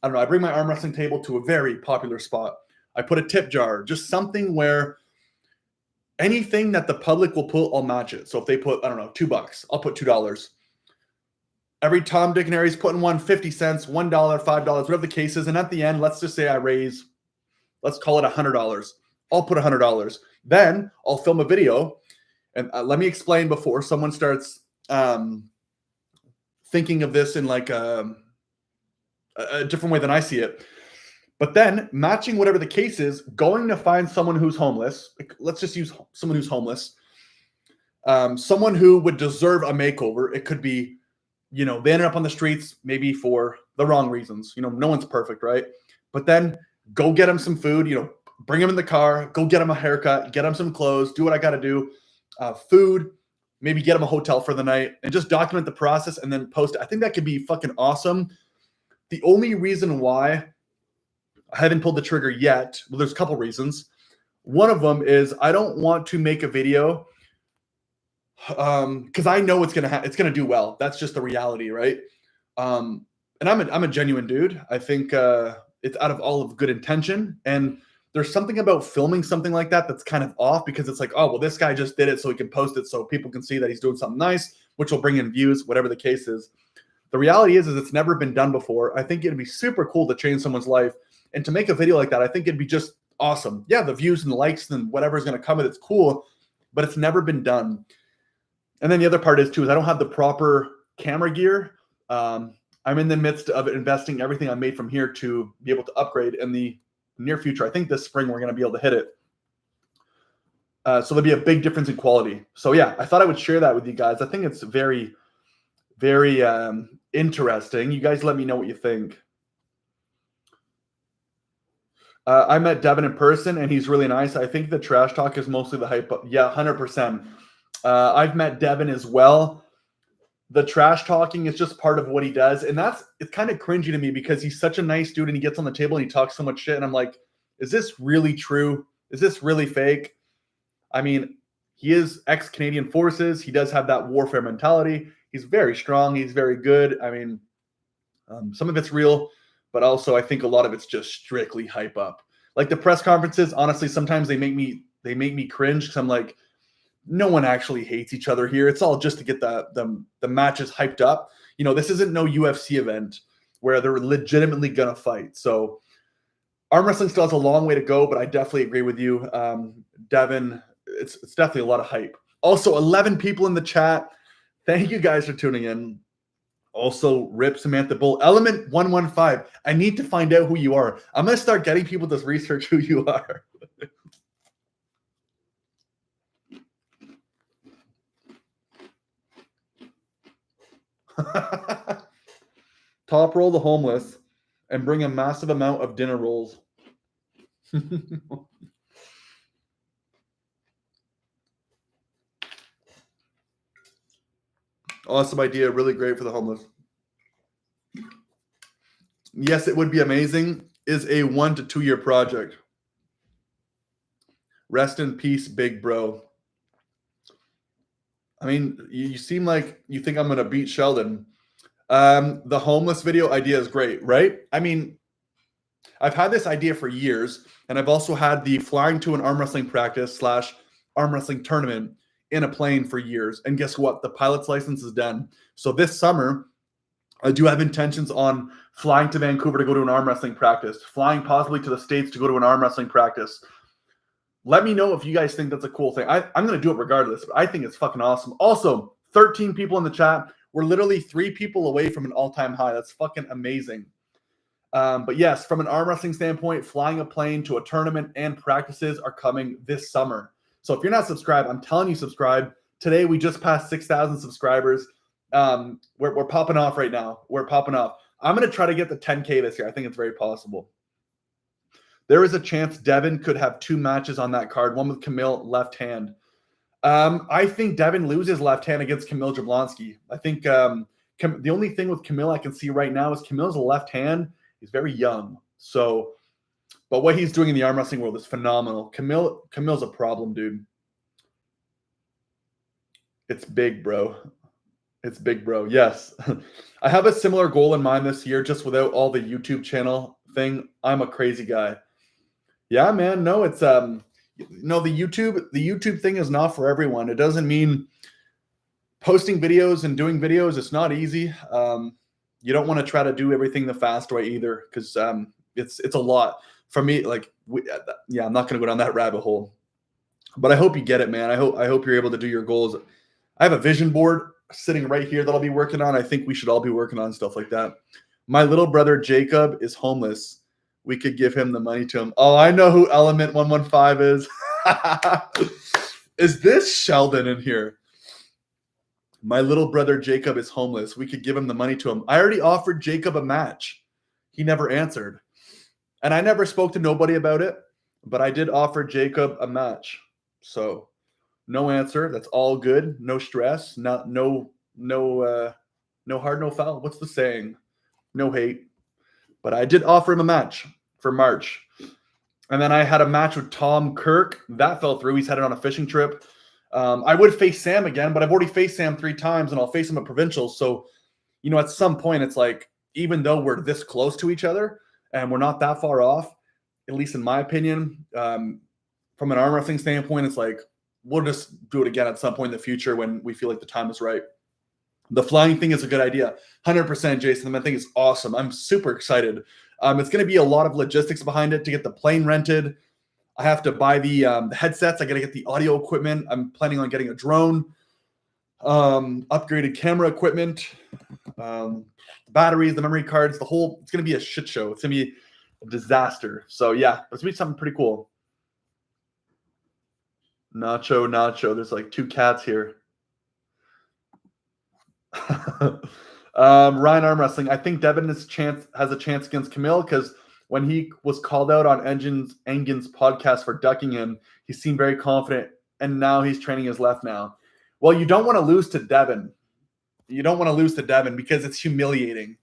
I don't know, I bring my arm wrestling table to a very popular spot. I put a tip jar, just something where anything that the public will put, I'll match it. So if they put, I don't know, $2, I'll put $2. Every Tom, Dick, and Harry's putting 50 cents, $1, $5, whatever the case is. And at the end, let's just say I raise, let's call it $100. I'll put $100. Then I'll film a video. And let me explain before someone starts thinking of this in like a different way than I see it. But then matching whatever the case is, going to find someone who's homeless. Let's just use someone who's homeless. Someone who would deserve a makeover. It could be, you know, they ended up on the streets maybe for the wrong reasons. You know, no one's perfect, right? But then go get them some food, you know, bring them in the car, go get them a haircut, get them some clothes, do what I got to do. Food, maybe get them a hotel for the night, and just document the process and then post it. I think that could be fucking awesome. The only reason why I haven't pulled the trigger yet, well, there's a couple reasons. One of them is I don't want to make a video. Because I know it's gonna do well. That's just the reality, right? And I'm a genuine dude. I think it's out of all of good intention, and there's something about filming something like that that's kind of off, because it's like, oh well, this guy just did it so he can post it so people can see that he's doing something nice, which will bring in views, whatever the case is. The reality is it's never been done before. I think it'd be super cool to change someone's life, and to make a video like that, I think it'd be just awesome. Yeah, the views and the likes and whatever's going to come with it's cool, but it's never been done. And then the other part is I don't have the proper camera gear. I'm in the midst of investing everything I made from here to be able to upgrade in the near future. I think this spring we're going to be able to hit it. So there'll be a big difference in quality. So yeah, I thought I would share that with you guys. I think it's very, very interesting. You guys let me know what you think. I met Devin in person, and he's really nice. I think the trash talk is mostly the hype. Yeah, 100%. I've met Devin as well. The trash talking is just part of what he does. And it's kind of cringy to me, because he's such a nice dude and he gets on the table and he talks so much shit. And I'm like, is this really true? Is this really fake? I mean, he is ex-Canadian Forces. He does have that warfare mentality. He's very strong. He's very good. I mean, some of it's real, but also I think a lot of it's just strictly hype up. Like the press conferences, honestly, sometimes they make me cringe, because I'm like, no one actually hates each other here. It's all just to get the matches hyped up. You know, this isn't no UFC event where they're legitimately gonna fight. So arm wrestling still has a long way to go, but I definitely agree with you, Devin. It's definitely a lot of hype. Also, 11 people in the chat. Thank you guys for tuning in. Also, Rip Samantha Bull, Element 115. I need to find out who you are. I'm gonna start getting people to research who you are. Top roll the homeless and bring a massive amount of dinner rolls. Awesome idea. Really great for the homeless. Yes, it would be amazing. Is a 1 to 2 year project. Rest in peace, big bro. I mean, you seem like you think I'm going to beat Sheldon. The homeless video idea is great, right? I mean, I've had this idea for years, and I've also had the flying to an arm wrestling practice / arm wrestling tournament in a plane for years. And guess what? The pilot's license is done. So this summer, I do have intentions on flying to Vancouver to go to an arm wrestling practice, flying possibly to the States to go to an arm wrestling practice. Let me know if you guys think that's a cool thing. I'm going to do it regardless, but I think it's fucking awesome. Also, 13 people in the chat. We're literally 3 people away from an all-time high. That's fucking amazing. But yes, from an arm wrestling standpoint, flying a plane to a tournament and practices are coming this summer. So if you're not subscribed, I'm telling you, subscribe. Today, we just passed 6,000 subscribers. We're popping off right now. We're popping off. I'm going to try to get to 10K this year. I think it's very possible. There is a chance Devin could have 2 matches on that card, one with Camille left hand. I think Devin loses left hand against Camille Jablonski. I think the only thing with Camille I can see right now is Camille's left hand. He's very young. So, but what he's doing in the arm wrestling world is phenomenal. Camille's a problem, dude. It's big, bro. It's big, bro. Yes. I have a similar goal in mind this year, just without all the YouTube channel thing. I'm a crazy guy. Yeah, man. No, it's no, the YouTube thing is not for everyone. It doesn't mean posting videos and doing videos. It's not easy. You don't want to try to do everything the fast way either, because it's a lot for me. Like, I'm not going to go down that rabbit hole, but I hope you get it, man. I hope you're able to do your goals. I have a vision board sitting right here that I'll be working on. I think we should all be working on stuff like that. My little brother Jacob is homeless. We could give him the money to him. Oh, I know who Element 115 is. Is this Sheldon in here? My little brother Jacob is homeless. We could give him the money to him. I already offered Jacob a match. He never answered. And I never spoke to nobody about it, but I did offer Jacob a match. So no answer. That's all good. No stress. No hard, no foul. What's the saying? No hate. But I did offer him a match for March. And then I had a match with Tom Kirk. That fell through. He's headed on a fishing trip. I would face Sam again, but I've already faced Sam 3 times, and I'll face him at provincials. So, you know, at some point, it's like, even though we're this close to each other and we're not that far off, at least in my opinion, from an arm wrestling standpoint, it's like, we'll just do it again at some point in the future when we feel like the time is right. The flying thing is a good idea. 100%, Jason. I think it's awesome. I'm super excited. It's going to be a lot of logistics behind it to get the plane rented. I have to buy the headsets. I got to get the audio equipment. I'm planning on getting a drone, upgraded camera equipment, batteries, the memory cards, the whole, it's going to be a shit show. It's going to be a disaster. So yeah, it's going to be something pretty cool. Nacho. There's like 2 cats here. Ryan Arm Wrestling. I think Devin has a chance against Camille because when he was called out on Engin's podcast for ducking him, he seemed very confident, and now he's training his left now. Well, you don't want to lose to Devin. You don't want to lose to Devin because it's humiliating.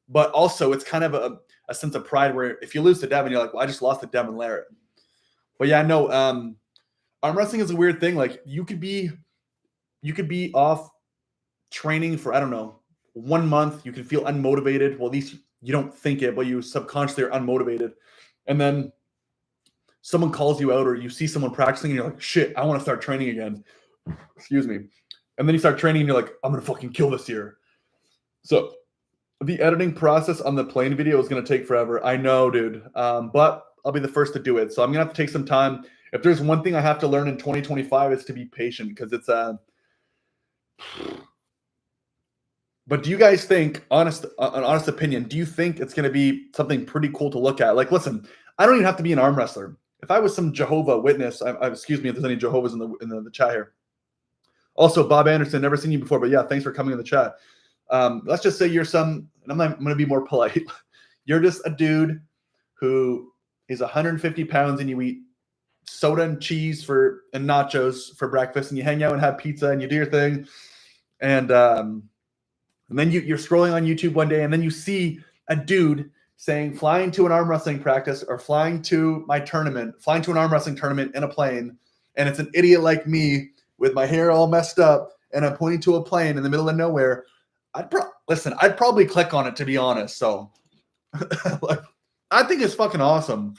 But also, it's kind of a sense of pride where if you lose to Devin, you're like, well, I just lost to Devin Larrett. But yeah, no, arm wrestling is a weird thing. Like you could be off training for, I don't know, 1 month. You can feel unmotivated. Well, at least you don't think it, but you subconsciously are unmotivated. And then someone calls you out or you see someone practicing and you're like, shit, I want to start training again. Excuse me. And then you start training and you're like, I'm going to fucking kill this year. So the editing process on the plane video is going to take forever. I know, dude. But I'll be the first to do it. So I'm going to have to take some time. If there's one thing I have to learn in 2025, it's to be patient because it's But do you guys think, an honest opinion, do you think it's going to be something pretty cool to look at? Like, listen, I don't even have to be an arm wrestler. If I was some Jehovah Witness, excuse me if there's any Jehovah's in the chat here. Also, Bob Anderson, never seen you before, but yeah, thanks for coming in the chat. Let's just say you're some, and I'm going to be more polite. You're just a dude who is 150 pounds and you eat soda and cheese and nachos for breakfast, and you hang out and have pizza and you do your thing. And then you're scrolling on YouTube one day and then you see a dude saying flying to an arm wrestling practice or flying to an arm wrestling tournament in a plane. And it's an idiot like me with my hair all messed up and I'm pointing to a plane in the middle of nowhere. I'd probably click on it, to be honest. So I think it's fucking awesome.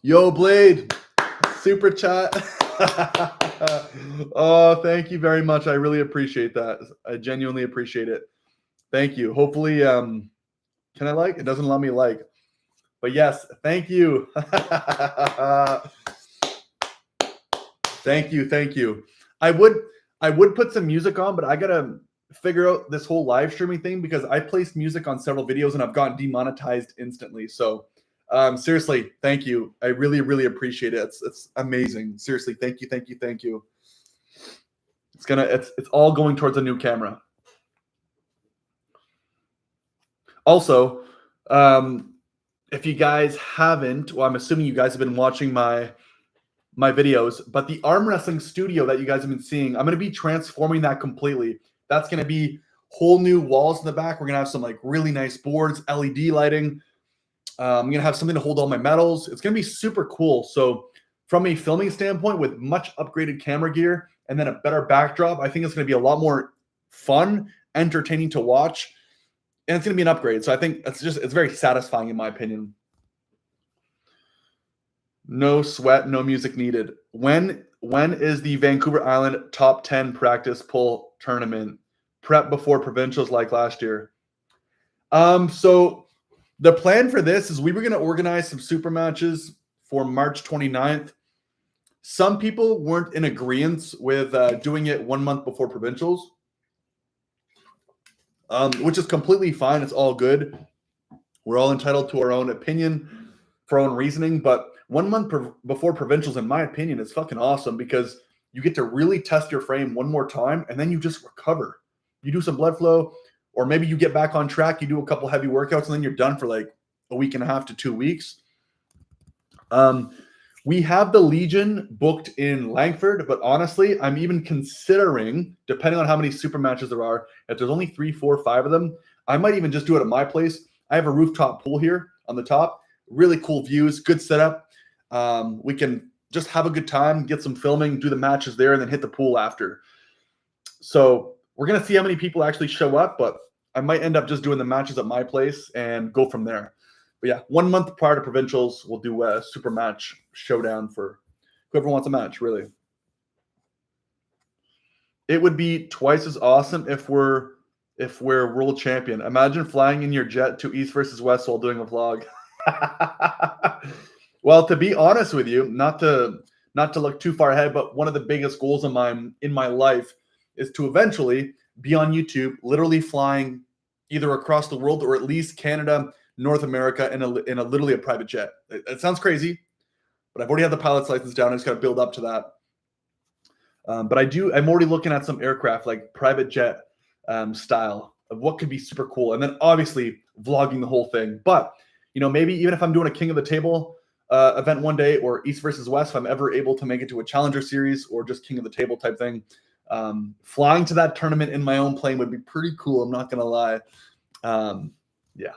Yo, Blade, super chat. Oh, thank you very much. I really appreciate that. I genuinely appreciate it. Thank you. Hopefully, can I like? It doesn't allow me to like. But yes, thank you. Thank you. I would put some music on, but I gotta figure out this whole live streaming thing because I placed music on several videos and I've gotten demonetized instantly. So seriously, thank you. I really, really appreciate it. It's amazing. Seriously, thank you. It's all going towards a new camera. Also, if you guys haven't, well, I'm assuming you guys have been watching my videos, but the arm wrestling studio that you guys have been seeing, I'm going to be transforming that completely. That's going to be whole new walls in the back. We're going to have some like really nice boards, LED lighting. I'm going to have something to hold all my medals. It's going to be super cool. So from a filming standpoint with much upgraded camera gear and then a better backdrop, I think it's going to be a lot more fun, entertaining to watch. And it's going to be an upgrade. So I think it's very satisfying in my opinion. No sweat, no music needed. When is the Vancouver Island top 10 practice pull tournament? Prep before provincials like last year. So the plan for this is we were going to organize some super matches for March 29th. Some people weren't in agreement with doing it 1 month before provincials, which is completely fine. It's all good. We're all entitled to our own opinion, for our own reasoning. But 1 month before provincials, in my opinion, is fucking awesome because you get to really test your frame one more time and then you just recover. You do some blood flow, or maybe you get back on track, you do a couple heavy workouts, and then you're done for like a week and a half to 2 weeks. We have the Legion booked in Langford, but honestly, I'm even considering, depending on how many super matches there are, if there's only 3, 4, 5 of them, I might even just do it at my place. I have a rooftop pool here on the top. really cool views, good setup. We can just have a good time, get some filming, do the matches there, and then hit the pool after. So we're going to see how many people actually show up, but I might end up just doing the matches at my place and go from there. But yeah, 1 month prior to provincials, we'll do a super match showdown for whoever wants a match, really. It would be twice as awesome if we're world champion. Imagine flying in your jet to East versus West while doing a vlog. Well, to be honest with you, not to look too far ahead, but one of the biggest goals of mine in my life is to eventually be on YouTube, literally flying either across the world or at least Canada, North America, in a literally a private jet. It sounds crazy, but I've already had the pilot's license down. I just got to build up to that. But I'm already looking at some aircraft, like private jet style, of what could be super cool. And then obviously vlogging the whole thing. But, you know, maybe even if I'm doing a King of the Table event one day, or East versus West, if I'm ever able to make it to a Challenger Series or just King of the Table type thing, flying to that tournament in my own plane would be pretty cool. I'm not going to lie. Yeah.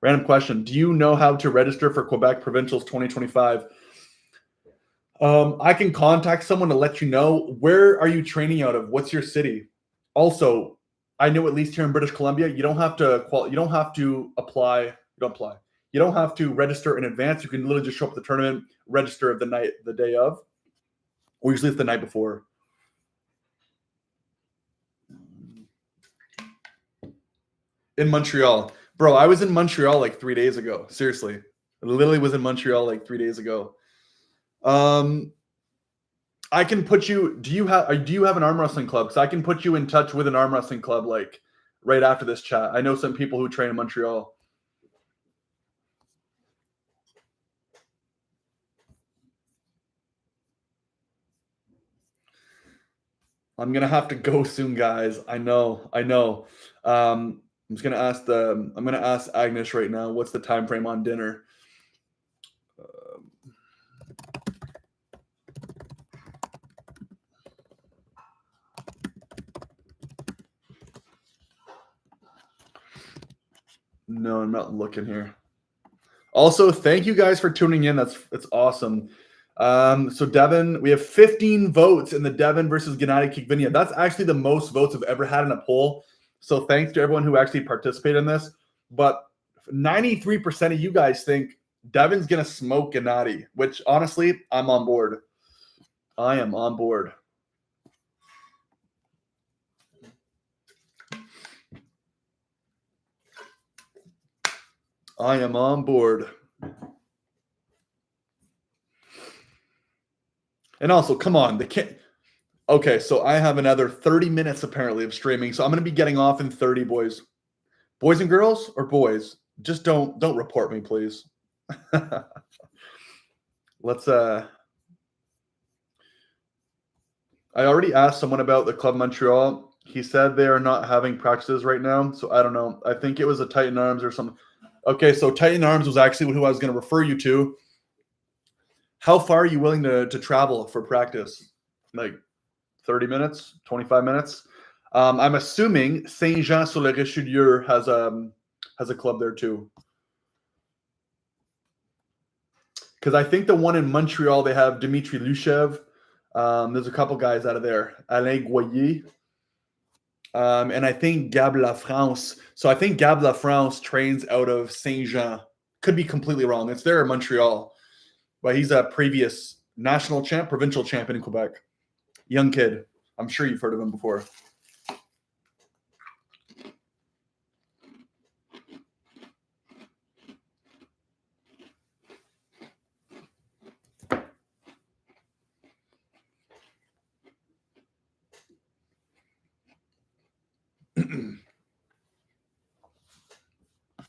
Random question. Do you know how to register for Quebec Provincials 2025? I can contact someone to let you know. Where are you training out of? What's your city? Also, I know at least here in British Columbia, you don't have to apply. You don't have to register in advance. You can literally just show up at the tournament, register the day of, or usually it's the night before. In Montreal. Bro, I was in Montreal like 3 days ago. Seriously. I literally was in Montreal like 3 days ago. I can put you. Do you have an arm wrestling club? So I can put you in touch with an arm wrestling club like right after this chat. I know some people who train in Montreal. I'm gonna have to go soon, guys. I know. I'm gonna ask Agnes right now. What's the time frame on dinner? No, I'm not looking here. Also, thank you guys for tuning in. It's awesome. So Devin, we have 15 votes in the Devin versus Gennady Kikvinia. That's actually the most votes I've ever had in a poll. So thanks to everyone who actually participated in this. But 93% of you guys think Devin's gonna smoke Gennady, which honestly, I'm on board. I am on board. I am on board. And also, come on, the kid. Okay, so I have another 30 minutes apparently of streaming. So I'm gonna be getting off in 30, boys. Boys and girls, or boys? Just don't report me, please. Let's I already asked someone about the Club Montreal. He said they are not having practices right now, so I don't know. I think it was a Titan Arms or something. Okay, so Titan Arms was actually who I was going to refer you to. How far are you willing to travel for practice? Like 30 minutes, 25 minutes? I'm assuming Saint-Jean-sur-le-Richelieu has a club there too. Because I think the one in Montreal, they have Dimitri Luchev. There's a couple guys out of there. Alain Goyer. And I think Gab Lafrance. So I think Gab Lafrance trains out of Saint-Jean. Could be completely wrong. It's there in Montreal. But he's a previous national champ, provincial champion in Quebec. Young kid. I'm sure you've heard of him before.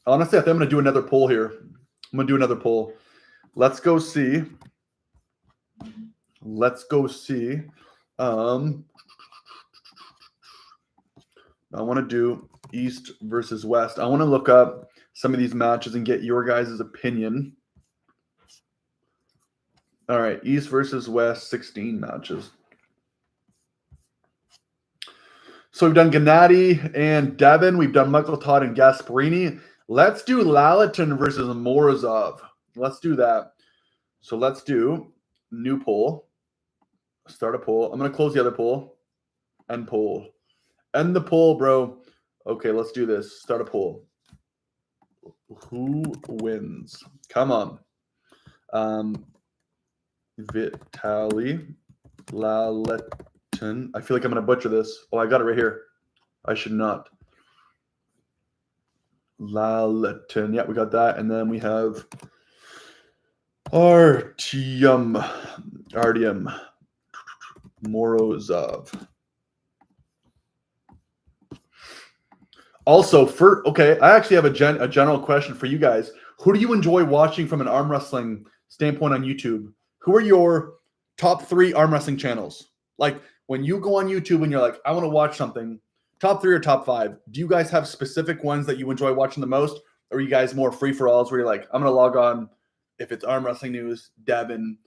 Honestly, I think I'm going to do another poll here. I'm going to do another poll. Let's go see. I want to do East versus West. I want to look up some of these matches and get your guys' opinion. All right, East versus West, 16 matches. So we've done Gennady and Devin. We've done Michael Todd and Gasparini. Let's do Lalaton versus Morozov. Let's do that. So let's do new poll. Start a poll. I'm going to close the other poll. End poll. End the poll, bro. Okay, let's do this. Start a poll. Who wins? Come on. Vitaly Laletin. I feel like I'm going to butcher this. Oh, I got it right here. I should not. Laletin. Yeah, we got that. And then we have Artyom Morozov. Also, I actually have a general question for you guys. Who do you enjoy watching from an arm wrestling standpoint on YouTube? Who are your top 3 arm wrestling channels? Like when you go on YouTube and you're like, I want to watch something, top 3 or top 5, do you guys have specific ones that you enjoy watching the most? Or are you guys more free-for-alls where you're like, I'm going to log on if it's arm wrestling news, Devin,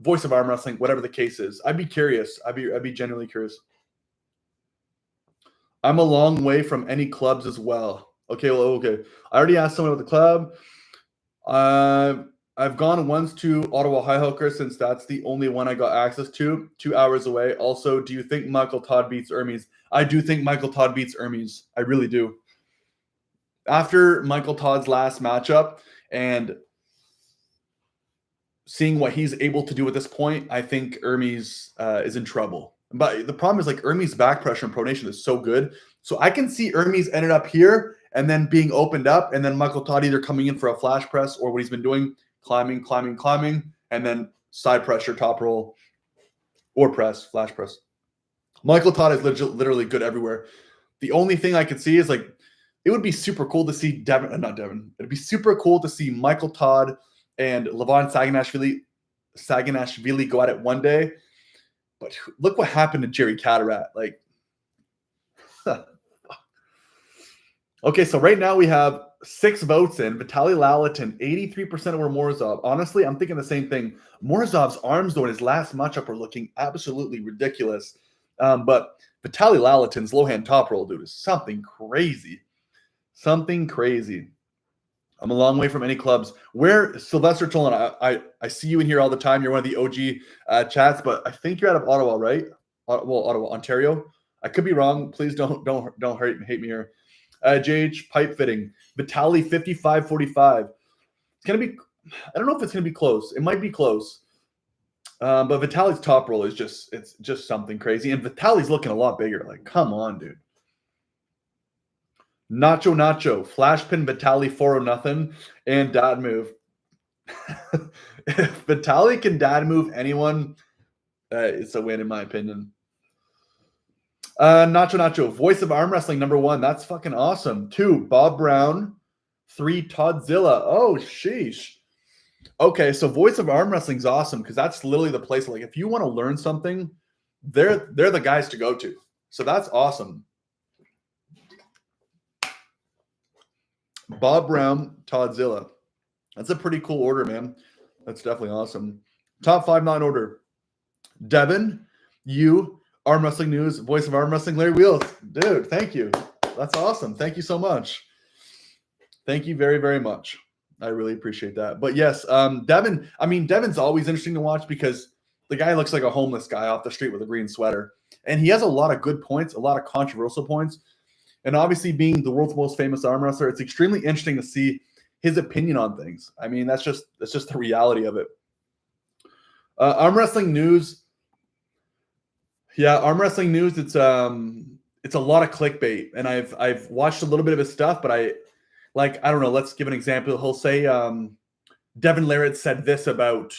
voice of arm wrestling, whatever the case is? I'd be curious. I'd be genuinely curious. I'm a long way from any clubs as well. Okay. I already asked someone about the club. I've gone once to Ottawa High Hooker since that's the only one I got access to, 2 hours away. Also, do you think Michael Todd beats Hermes? I do think Michael Todd beats Hermes. I really do. After Michael Todd's last matchup and seeing what he's able to do at this point, I think Hermes is in trouble. But the problem is like Hermes' back pressure and pronation is so good. So I can see Hermes ended up here and then being opened up, and then Michael Todd either coming in for a flash press or what he's been doing, climbing, and then side pressure, top roll, or press, flash press. Michael Todd is literally good everywhere. The only thing I could see is like it would be super cool to see It'd be super cool to see Michael Todd and Levon Saganashvili go at it one day. But look what happened to Jerry Cataract. Like, okay, so right now we have 6 votes in. Vitaly Laletin, 83% over Morozov. Honestly, I'm thinking the same thing. Morozov's arms, though, in his last matchup are looking absolutely ridiculous. But Vitaly Laletin's low-hand top roll, dude, is something crazy. Something crazy. I'm a long way from any clubs. Where Sylvester Tolan, I see you in here all the time. You're one of the OG chats, but I think you're out of Ottawa, right? Well, Ottawa, Ontario. I could be wrong. Please don't hate me here. JH pipe fitting. Vitaly 55-45. It's gonna be. I don't know if it's gonna be close. It might be close. But Vitaly's top roll is just something crazy, and Vitaly's looking a lot bigger. Like, come on, dude. Nacho, flash pin Vitaly 4-0, and dad move. If Vitaly can dad move anyone, it's a win in my opinion. Nacho, voice of arm wrestling #1. That's fucking awesome. 2, Bob Brown. 3, Toddzilla. Oh, sheesh. Okay, so voice of arm wrestling is awesome because that's literally the place. Like, if you want to learn something, they're the guys to go to. So that's awesome. Bob Brown, Toddzilla. That's a pretty cool order, man. That's definitely awesome. Top 5-9 order. Devin, you, Arm Wrestling News, voice of arm wrestling, Larry Wheels. Dude, thank you. That's awesome. Thank you so much. Thank you very, very much. I really appreciate that. But yes, Devin, Devin's always interesting to watch because the guy looks like a homeless guy off the street with a green sweater. And he has a lot of good points, a lot of controversial points. And obviously, being the world's most famous arm wrestler, it's extremely interesting to see his opinion on things. I mean, that's just the reality of it. Arm Wrestling News. Yeah, Arm Wrestling News. It's a lot of clickbait, and I've watched a little bit of his stuff, but I don't know. Let's give an example. He'll say Devin Larratt said this about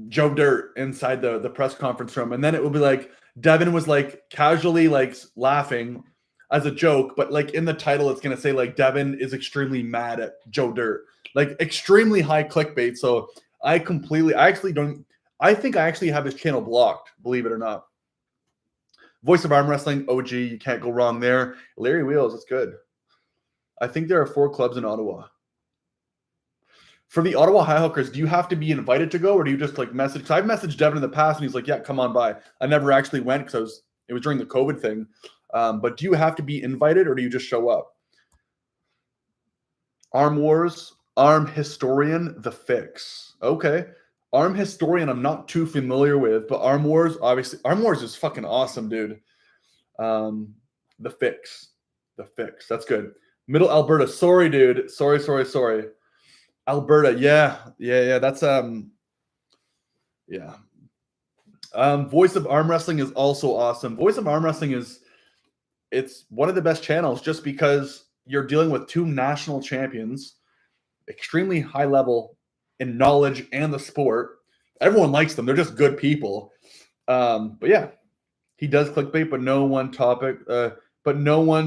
Joe Dirt inside the press conference room, and then it will be like Devin was like casually like laughing as a joke, but like in the title it's gonna say like Devin is extremely mad at Joe Dirt, like extremely high clickbait. So I think I actually have his channel blocked, believe it or not. Voice of Arm Wrestling, OG, you can't go wrong there. Larry Wheels, it's good. I think there are 4 clubs in Ottawa. For the Ottawa High Hookers, do you have to be invited to go, or do you just like message? Because I've messaged Devin in the past, and he's like, "Yeah, come on by." I never actually went because it was during the COVID thing. But do you have to be invited, or do you just show up? Arm Wars, Arm Historian, The Fix. Okay. Arm Historian, I'm not too familiar with, but Arm Wars, obviously. Arm Wars is fucking awesome, dude. The Fix. The Fix. That's good. Middle Alberta. Sorry, dude. Sorry. Alberta. Yeah. That's yeah. Voice of Arm Wrestling is also awesome. Voice of Arm Wrestling it's one of the best channels just because you're dealing with two national champions, extremely high level in knowledge and the sport. Everyone likes them. They're just good people. But yeah, he does clickbait, but no one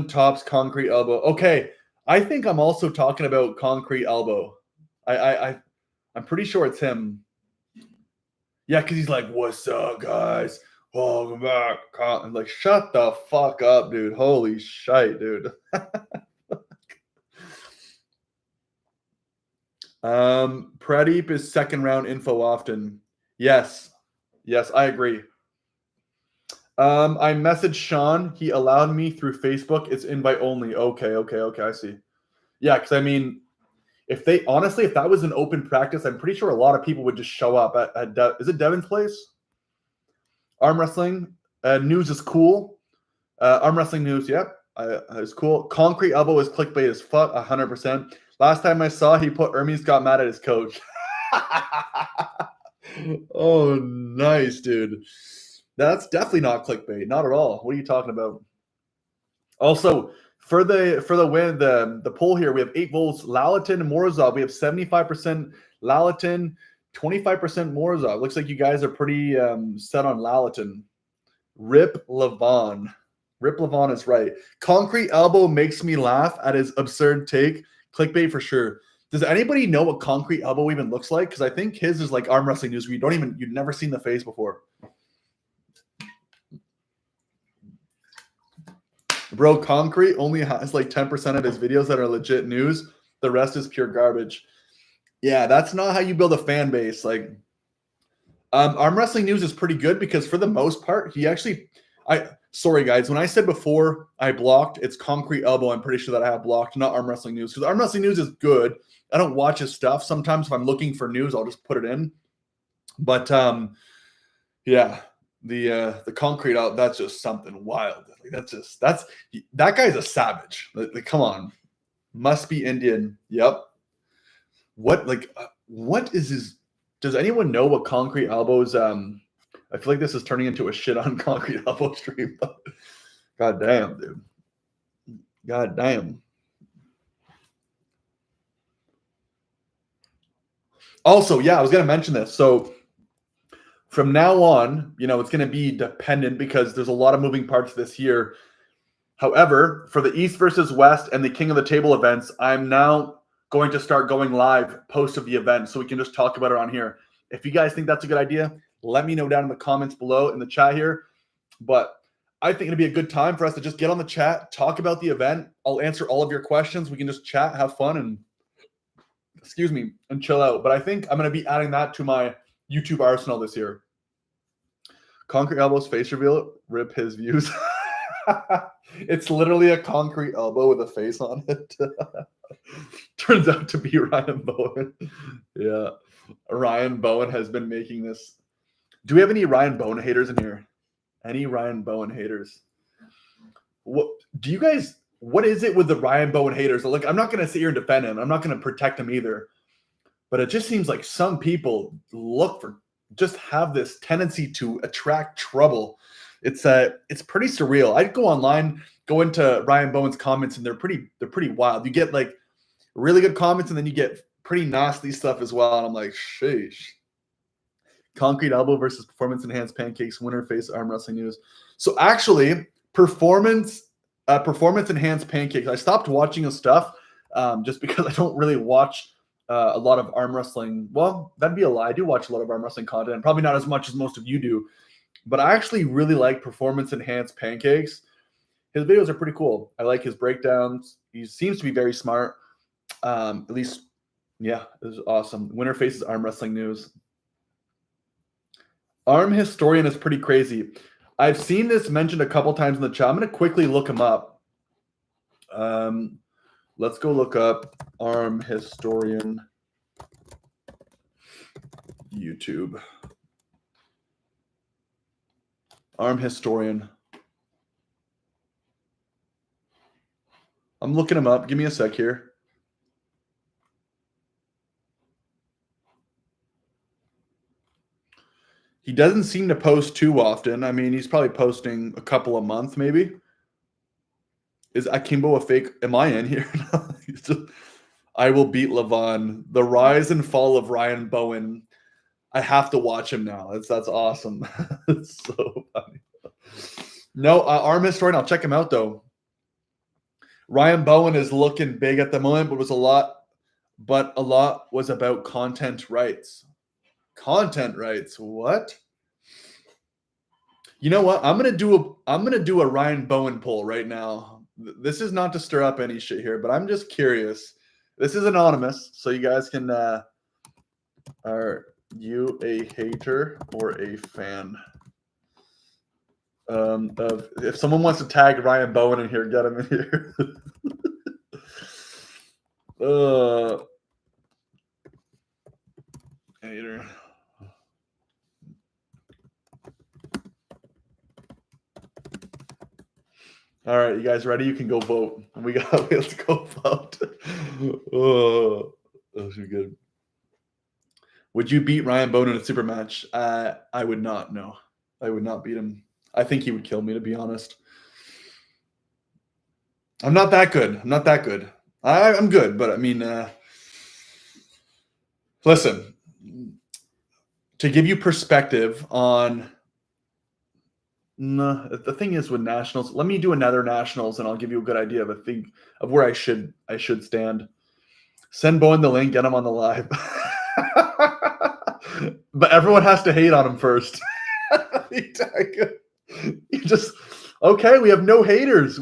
tops Concrete Elbow. Okay, I think I'm also talking about Concrete Elbow. I'm pretty sure it's him. Yeah, because he's like, "What's up, guys? Welcome back." I'm like, shut the fuck up, dude. Holy shit, dude. Pradeep is second round info often. Yes, I agree. I messaged Sean. He allowed me through Facebook. It's invite only. Okay. I see. Yeah, because I mean, if that was an open practice, I'm pretty sure a lot of people would just show up at is it Devin's place? Arm wrestling news is cool. Arm wrestling news, yep, is cool. Concrete Elbow is clickbait as fuck, 100%. Last time I saw, he put Hermes got mad at his coach. Oh, nice, dude. That's definitely not clickbait, not at all. What are you talking about? Also, for the win, the poll here, we have 8 votes. Lalatin and Morozov. We have 75% Lalatin, 25% Morozov. Looks like you guys are pretty set on Lalatin. Rip Levon. Rip Levon is right. Concrete Elbow makes me laugh at his absurd take. Clickbait for sure. Does anybody know what Concrete Elbow even looks like? Because I think his is like Arm Wrestling News where you've never seen the face before. Bro, Concrete only has like 10% of his videos that are legit news. The rest is pure garbage. Yeah, that's not how you build a fan base. Like, Arm Wrestling News is pretty good because for the most part, sorry guys, when I said before I blocked, it's Concrete Elbow. I'm pretty sure that I have blocked, not Arm Wrestling News. Because Arm Wrestling News is good. I don't watch his stuff. Sometimes if I'm looking for news, I'll just put it in. But yeah. The Concrete Out, that's just something wild. Like, that guy's a savage. Like, come on. Must be Indian. Yep. What is his? Does anyone know what Concrete Elbow's? I feel like this is turning into a shit on Concrete Elbow stream. God damn, dude. God damn. Also, yeah, I was gonna mention this. So from now on, it's going to be dependent because there's a lot of moving parts this year. However, for the East versus West and the King of the Table events, I'm now going to start going live post of the event so we can just talk about it on here. If you guys think that's a good idea, let me know down in the comments below in the chat here. But I think it'd be a good time for us to just get on the chat, talk about the event. I'll answer all of your questions. We can just chat, have fun, and chill out. But I think I'm going to be adding that to my YouTube arsenal this year. Concrete Elbow's face reveal, rip his views. It's literally a Concrete Elbow with a face on it. Turns out to be Ryan Bowen. Yeah. Ryan Bowen has been making this. Do we have any Ryan Bowen haters in here? Any Ryan Bowen haters? What is it with the Ryan Bowen haters? Like, I'm not going to sit here and defend him. I'm not going to protect him either. But it just seems like some people just have this tendency to attract trouble. It's pretty surreal. I'd go online, go into Ryan Bowen's comments, and they're pretty wild. You get like really good comments, and then you get pretty nasty stuff as well. And I'm like, sheesh. Concrete Elbow versus Performance Enhanced Pancakes, winner face Arm Wrestling News. So actually, Performance Enhanced Pancakes. I stopped watching his stuff just because I don't really watch a lot of arm wrestling. Well, that'd be a lie. I do watch a lot of arm wrestling content, probably not as much as most of you do, but I actually really like Performance Enhanced Pancakes. His videos are pretty cool. I like his breakdowns. He seems to be very smart. At least, yeah, this is awesome. Winner faces Arm Wrestling News. Arm Historian is pretty crazy. I've seen this mentioned a couple times in the chat. I'm going to quickly look him up. Let's go look up Arm Historian YouTube. Arm Historian. I'm looking him up. Give me a sec here. He doesn't seem to post too often. I mean, he's probably posting a couple a month, maybe. Is Akimbo a fake? Am I in here? I will beat Levon. The rise and fall of Ryan Bowen. I have to watch him now. That's awesome. It's so funny. No, Arm Historian. I'll check him out though. Ryan Bowen is looking big at the moment, but a lot was about content rights. Content rights. What? You know what? I'm gonna do a Ryan Bowen poll right now. This is not to stir up any shit here, but I'm just curious. This is anonymous, so you guys can. Are you a hater or a fan? Of if someone wants to tag Ryan Bowen in here, get him in here. Hater. All right, you guys ready? You can go vote. Let's go vote. Oh, that was good. Would you beat Ryan Bowen in a super match? I would not. No, I would not beat him. I think he would kill me, to be honest. I'm not that good. I'm good, but I mean, listen, to give you perspective on the thing is with nationals, let me do another nationals and I'll give you a good idea of where I should stand. Send Bowen the link, get him on the live. But everyone has to hate on him first. You just okay, we have no haters.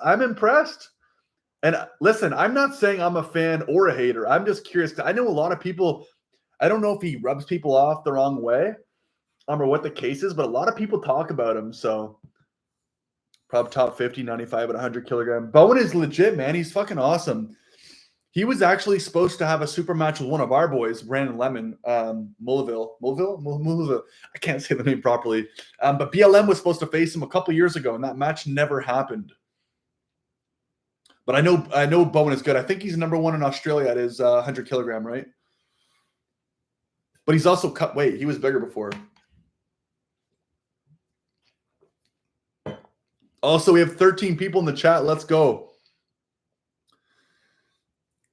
I'm impressed. And listen, I'm not saying I'm a fan or a hater. I'm just curious. I know a lot of people, I don't know if he rubs people off the wrong way or what the case is, but a lot of people talk about him. So probably top 50, 95 at 100 kilogram. Bowen is legit, man. He's fucking awesome. He was actually supposed to have a super match with one of our boys, Brandon Lemon, Mulville. I can't say the name properly. But BLM was supposed to face him a couple years ago, and that match never happened. But I know Bowen is good. I think he's number one in Australia at his 100 kilogram, right? But he's also cut weight. He was bigger before. Also, we have 13 people in the chat. Let's go.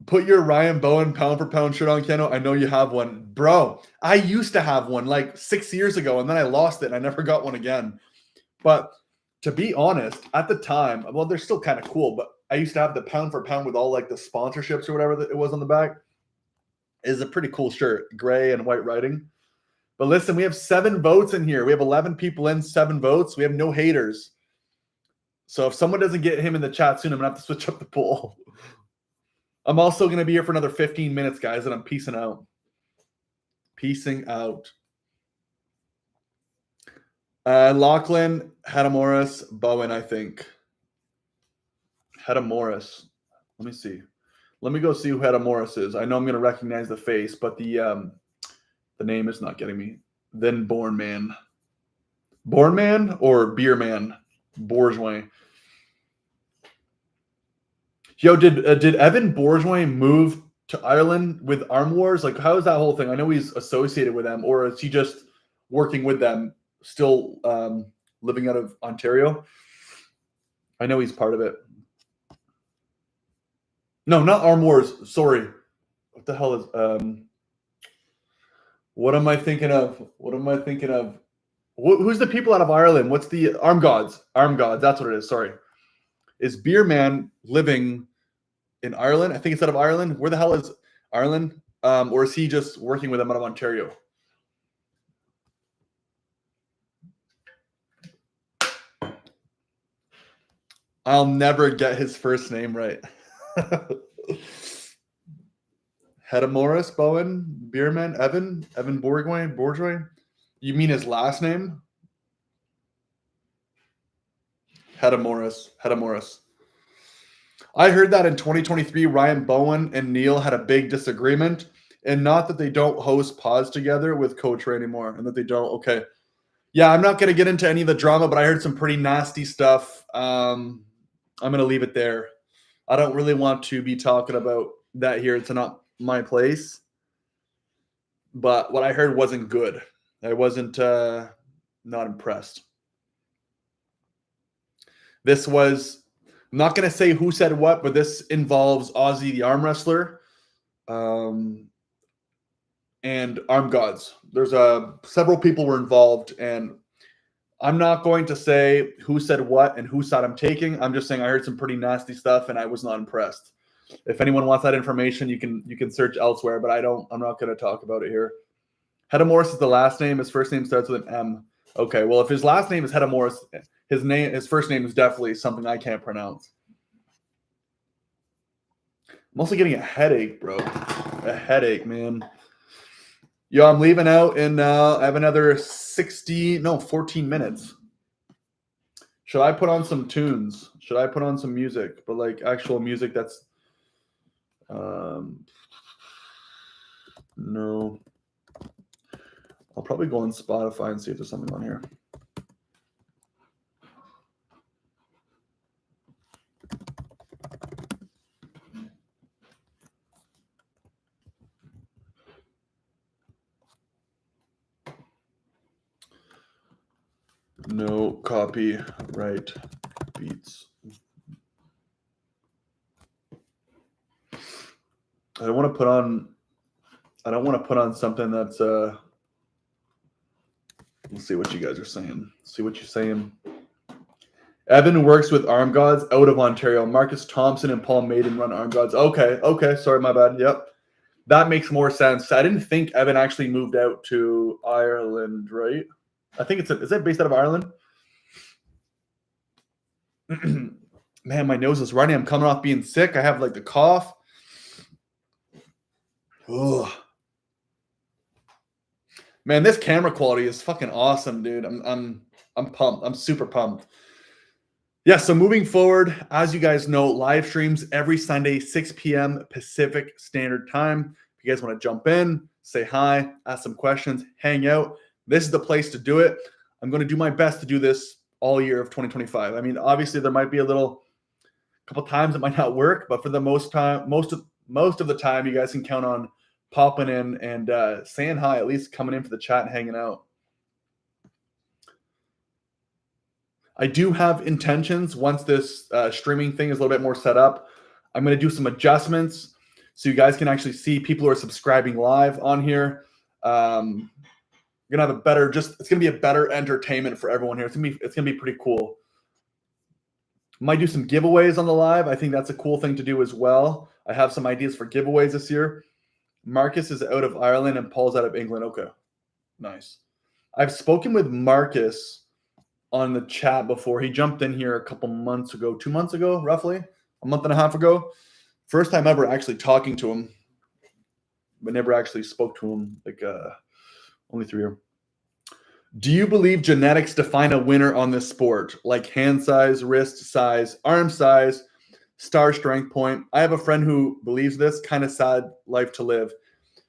Put your Ryan Bowen pound for pound shirt on, Keanu. I know you have one. Bro, I used to have one like 6 years ago, and then I lost it, and I never got one again. But to be honest, at the time, well, they're still kind of cool, but I used to have the pound for pound with all like the sponsorships or whatever that it was on the back. It's a pretty cool shirt, gray and white writing. But listen, we have 7 votes in here. We have 11 people in, 7 votes. We have no haters. So if someone doesn't get him in the chat soon, I'm going to have to switch up the poll. I'm also going to be here for another 15 minutes, guys, and I'm peacing out. Lachlan, Hadamoris, Bowen, I think. Hadamoris. Let me see. Let me go see who Hadamoris is. I know I'm going to recognize the face, but the name is not getting me. Then Born Man. Born Man or Beer Man? Bourgeois. Yo, did Evan Bourgeois move to Ireland with Arm Wars? Like, how is that whole thing? I know he's associated with them, or is he just working with them, still living out of Ontario? I know he's part of it. No, not Arm Wars. Sorry. What the hell is what am I thinking of? Who's the people out of Ireland? What's the Arm Gods? Arm Gods. That's what it is. Sorry. Is Beer Man living in Ireland? I think it's out of Ireland. Where the hell is Ireland? Or is he just working with them out of Ontario? I'll never get his first name right. Hadamoris, Bowen, Beerman, Evan Bourgeois. You mean his last name? Hadamoris. I heard that in 2023, Ryan Bowen and Neil had a big disagreement, and not that they don't host pods together with Coach Ray anymore, and that they don't. Okay. Yeah, I'm not going to get into any of the drama, but I heard some pretty nasty stuff. I'm going to leave it there. I don't really want to be talking about that here. It's not my place. But what I heard wasn't good. I wasn't not impressed. This was, I'm not going to say who said what, but this involves Ozzy, the arm wrestler, and Arm Gods. There's several people were involved, and I'm not going to say who said what and whose side I'm taking. I'm just saying I heard some pretty nasty stuff, and I was not impressed. If anyone wants that information, you can search elsewhere, but I'm not going to talk about it here. Hedamorris is the last name. His first name starts with an M. Okay, well, if his last name is Hedamorris, his first name is definitely something I can't pronounce. I'm also getting a headache, bro. A headache, man. Yo, I'm leaving out in I have another 14 minutes. Should I put on some tunes? Should I put on some music? But like actual music that's no. I'll probably go on Spotify and see if there's something on here. No copyright beats. I don't want to put on something that's let's see what you guys are saying. See what you're saying. Evan works with Arm Gods out of Ontario. Marcus Thompson and Paul Maiden run Arm Gods. Okay. Sorry, my bad. Yep. That makes more sense. I didn't think Evan actually moved out to Ireland, right? I think is it based out of Ireland? Man, my nose is running. I'm coming off being sick. I have like the cough. Ugh. Man, this camera quality is fucking awesome, dude. I'm pumped. I'm super pumped. Yeah, so moving forward, as you guys know, live streams every Sunday, 6 p.m. Pacific Standard Time. If you guys want to jump in, say hi, ask some questions, hang out, this is the place to do it. I'm going to do my best to do this all year of 2025. I mean, obviously there might be a couple times it might not work, but for the most of the time, you guys can count on popping in and saying hi, at least coming in for the chat and hanging out. I do have intentions once this streaming thing is a little bit more set up. I'm going to do some adjustments so you guys can actually see people who are subscribing live on here. You're going to have it's going to be a better entertainment for everyone here. It's going to be pretty cool. Might do some giveaways on the live. I think that's a cool thing to do as well. I have some ideas for giveaways this year. Marcus is out of Ireland and Paul's out of England. Okay, nice. I've spoken with Marcus on the chat before. He jumped in here a couple months ago, 2 months ago, roughly, a month and a half ago. First time ever actually talking to him, but never actually spoke to him, only 3 years. Do you believe genetics define a winner on this sport, like hand size, wrist size, arm size, star strength point? I have a friend who believes this. Kind of sad life to live.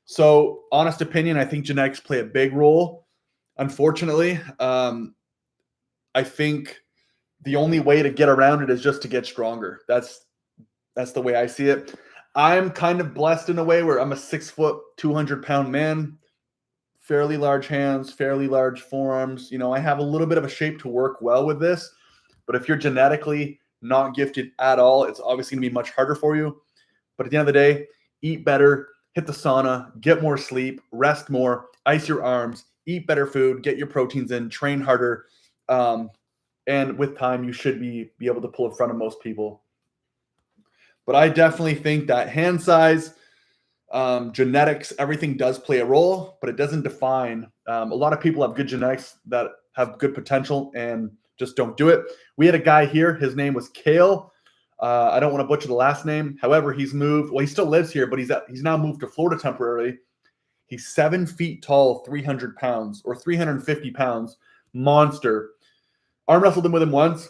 So, honest opinion, I think genetics play a big role. Unfortunately, I think the only way to get around it is just to get stronger. That's the way I see it. I'm kind of blessed in a way where I'm a 6 foot, 200-pound man, fairly large hands, fairly large forearms. You know, I have a little bit of a shape to work well with this, but if you're genetically not gifted at all, it's obviously gonna be much harder for you. But at the end of the day, eat better, hit the sauna, get more sleep, rest more, ice your arms, eat better food, get your proteins in, train harder. And with time, you should be able to pull in front of most people. But I definitely think that hand size, genetics, everything does play a role, but it doesn't define. A lot of people have good genetics that have good potential and just don't do it. We had a guy here. His name was Kale. I don't want to butcher the last name. However, he's moved. Well, he still lives here, but he's now moved to Florida temporarily. He's 7 feet tall, 300 pounds or 350 pounds, monster. Arm wrestled him with him once.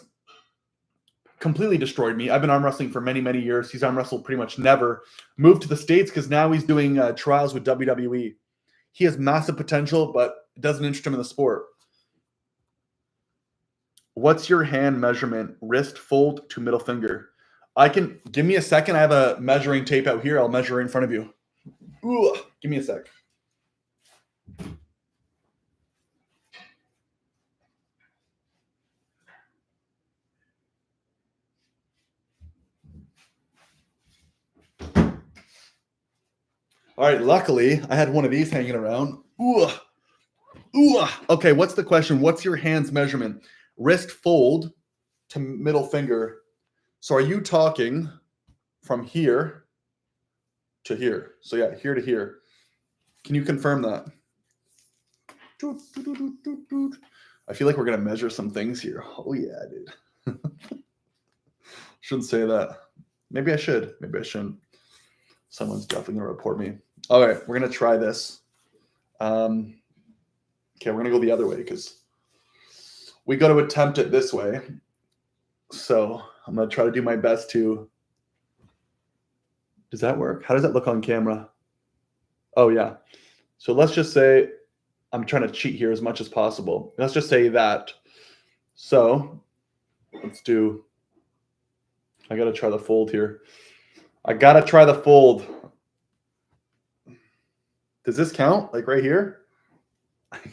completely destroyed me. I've been arm wrestling for many, many years. He's arm wrestled pretty much never. Moved to the States because now he's doing trials with WWE. He has massive potential, but it doesn't interest him in the sport. What's your hand measurement? Wrist fold to middle finger. Give me a second. I have a measuring tape out here. I'll measure in front of you. Ooh, give me a sec. All right, luckily, I had one of these hanging around. Ooh. Ooh. Okay, what's the question? What's your hand's measurement? Wrist fold to middle finger. So are you talking from here to here? So yeah, here to here. Can you confirm that? I feel like we're going to measure some things here. Oh, yeah, dude. Shouldn't say that. Maybe I should. Maybe I shouldn't. Someone's definitely going to report me. All right, we're going to try this. Okay, we're going to go the other way because we got to attempt it this way. So I'm going to try to do my best to. Does that work? How does that look on camera? Oh, yeah. So let's just say I'm trying to cheat here as much as possible. Let's just say that. So let's do. I got to try the fold here. I got to try the fold. Does this count? Like right here?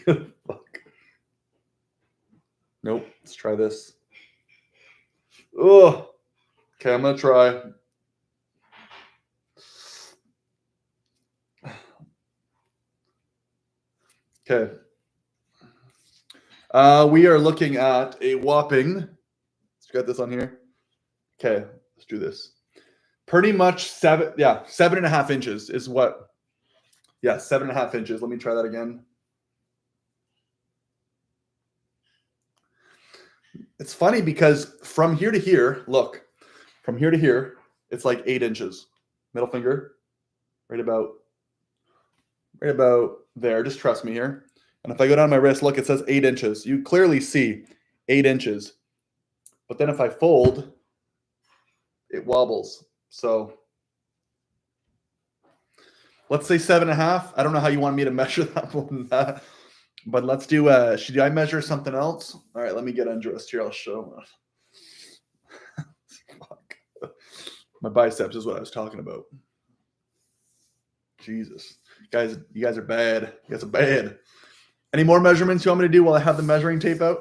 Fuck. Nope. Let's try this. Oh. Okay, I'm going to try. Okay. We are looking at a whopping. Let's get this on here. Okay, let's do this. Pretty much 7.5 inches is what. Yeah, 7.5 inches. Let me try that again. It's funny because from here to here, look, from here to here, it's like 8 inches. Middle finger, right about there. Just trust me here. And if I go down my wrist, look, it says 8 inches. You clearly see 8 inches. But then if I fold, it wobbles. So let's say 7.5. I don't know how you want me to measure that one. But let's do, should I measure something else? All right, let me get undressed here. I'll show. Fuck. My biceps is what I was talking about. Jesus. Guys, you guys are bad. You guys are bad. Any more measurements you want me to do while I have the measuring tape out?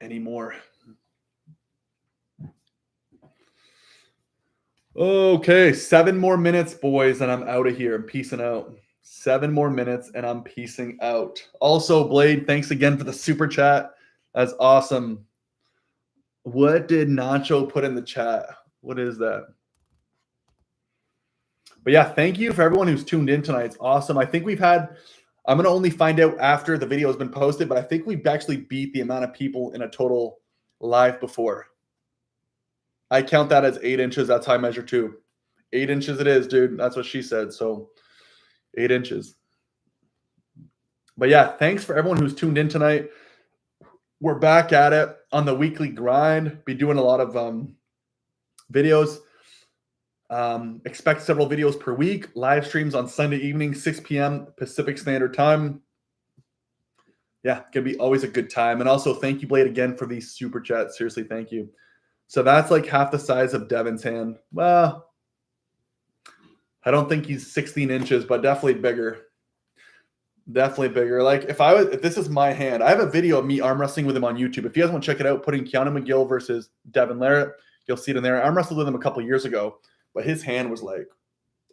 Any more? Okay, 7 more minutes, boys, and I'm out of here. I'm peacing out. 7 more minutes, and I'm peacing out. Also, Blade, thanks again for the super chat. That's awesome. What did Nacho put in the chat? What is that? But yeah, thank you for everyone who's tuned in tonight. It's awesome. I think we've had, I'm going to only find out after the video has been posted, but I think we've actually beat the amount of people in a total live before. I count that as 8 inches. That's how I measure too. 8 inches it is, dude. That's what she said. So 8 inches. But yeah, thanks for everyone who's tuned in tonight. We're back at it on the weekly grind. Be doing a lot of videos. Expect several videos per week. Live streams on Sunday evening, 6 p.m. Pacific Standard Time. Yeah, gonna be always a good time. And also, thank you, Blade, again for these super chats. Seriously, thank you. So that's like half the size of Devin's hand. Well, I don't think he's 16 inches, but definitely bigger. Definitely bigger. Like if this is my hand, I have a video of me arm wrestling with him on YouTube. If you guys want to check it out, putting Keanu McGill versus Devin Larrett, you'll see it in there. I arm wrestled with him a couple years ago, but his hand was like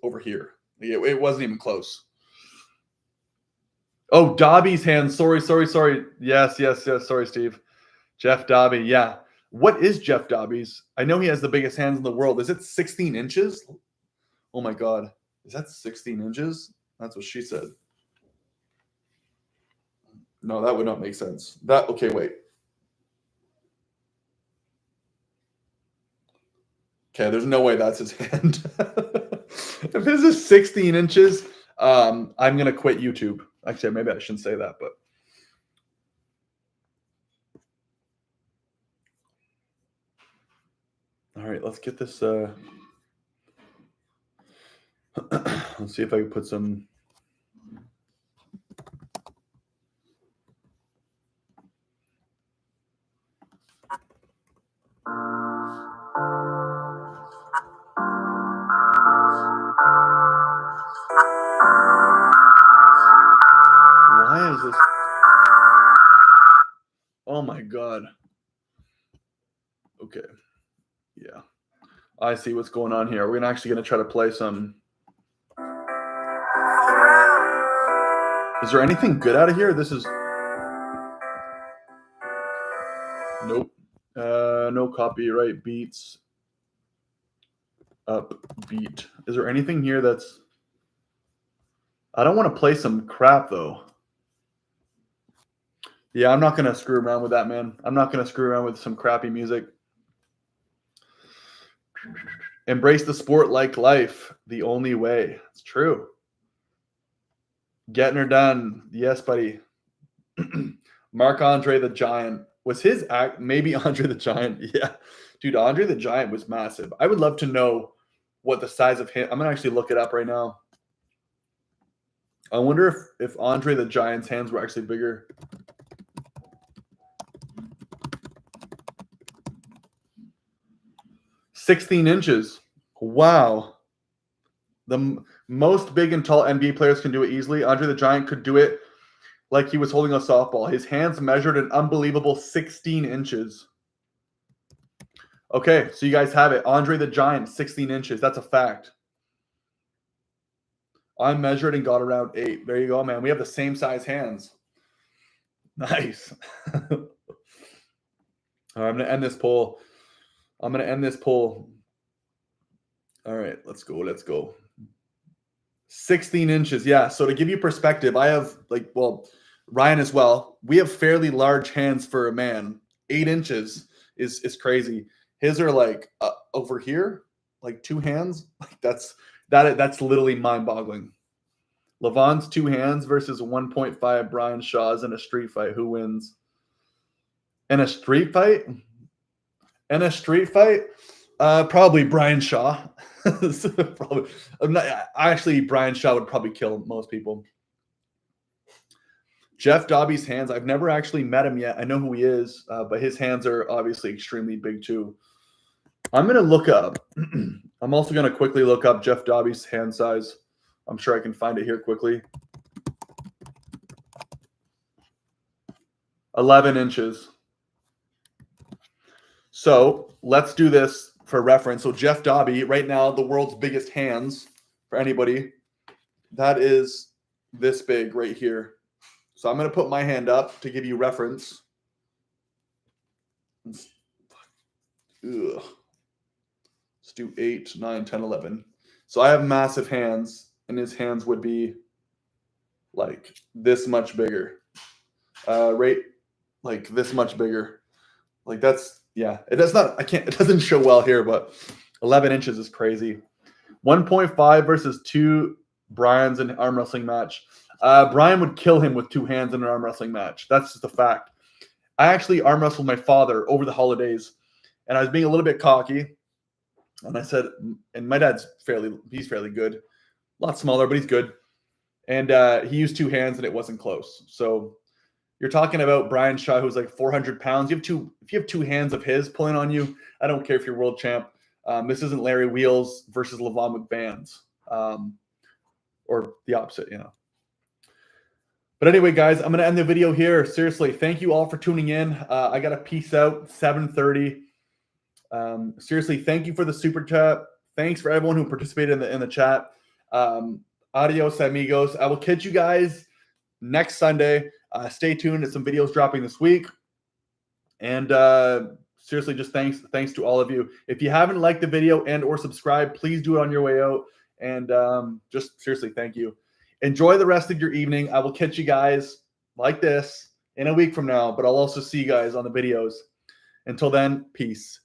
over here. It wasn't even close. Oh, Dobby's hand. Sorry. Yes. Sorry, Steve. Jeff Dobby. Yeah. What is Jeff Dobby's? I know he has the biggest hands in the world. Is it 16 inches? Oh my God. Is that 16 inches? That's what she said. No, that would not make sense. Okay, wait. Okay, there's no way that's his hand. If this is 16 inches, I'm going to quit YouTube. Actually, maybe I shouldn't say that, but. right, let's get this. Let's see if I can put some. Why is this? Oh my God. Okay. Yeah. I see what's going on here. We're actually going to try to play some. Is there anything good out of here? This is. Nope. No copyright beats. Upbeat. Is there anything here that's. I don't want to play some crap though. Yeah, I'm not going to screw around with that, man. I'm not going to screw around with some crappy music. Embrace the sport like life. The only way. It's true. Getting her done. Yes, buddy. Marc-Andre the Giant. Was his act maybe Andre the Giant? Yeah. Dude, Andre the Giant was massive. I would love to know what the size of him. I'm going to actually look it up right now. I wonder if Andre the Giant's hands were actually bigger. "16 inches. Wow. The most big and tall NBA players can do it easily. Andre the Giant could do it like he was holding a softball. His hands measured an unbelievable 16 inches. Okay, so you guys have it. Andre the Giant, 16 inches. That's a fact. I measured and got around 8. There you go, man. We have the same size hands. Nice. All right, I'm going to end this poll. All right, let's go. 16 inches. Yeah, so to give you perspective, I have Ryan as well. We have fairly large hands for a man. 8 inches is crazy. His are like over here, like 2 hands. Like that's literally mind-boggling. Levon's 2 hands versus 1.5 Brian Shaw's in a street fight. Who wins? In a street fight? Probably Brian Shaw. Probably, Brian Shaw would probably kill most people. Jeff Dobby's hands. I've never actually met him yet. I know who he is, but his hands are obviously extremely big too. I'm going to look up. I'm also going to quickly look up Jeff Dobby's hand size. I'm sure I can find it here quickly. 11 inches. So let's do this for reference. So Jeff Dobby, right now, the world's biggest hands for anybody. That is this big right here. So I'm going to put my hand up to give you reference. Ugh. Let's do 8, 9, 10, 11. So I have massive hands, and his hands would be like this much bigger. Right? Like this much bigger. Like that's, yeah. It doesn't show well here, but 11 inches is crazy. 1.5 versus 2 Brian's in an arm wrestling match. Brian would kill him with 2 hands in an arm wrestling match. That's just a fact. I actually arm wrestled my father over the holidays, and I was being a little bit cocky. And I said, and my dad's he's fairly good. A lot smaller, but he's good. And he used 2 hands, and it wasn't close. So you're talking about Brian Shaw, who's like 400 pounds. If you have 2 hands of his pulling on you, I don't care if you're world champ. This isn't Larry Wheels versus Levon McBands, or the opposite, you know. But anyway, guys, I'm going to end the video here. Seriously, thank you all for tuning in. I got to peace out, 7:30. Seriously, thank you for the super chat. Thanks for everyone who participated in the chat. Adios, amigos. I will catch you guys next Sunday. Stay tuned to some videos dropping this week. And seriously, just thanks to all of you. If you haven't liked the video and or subscribed, please do it on your way out. And just seriously, thank you. Enjoy the rest of your evening. I will catch you guys like this in a week from now, but I'll also see you guys on the videos. Until then, peace.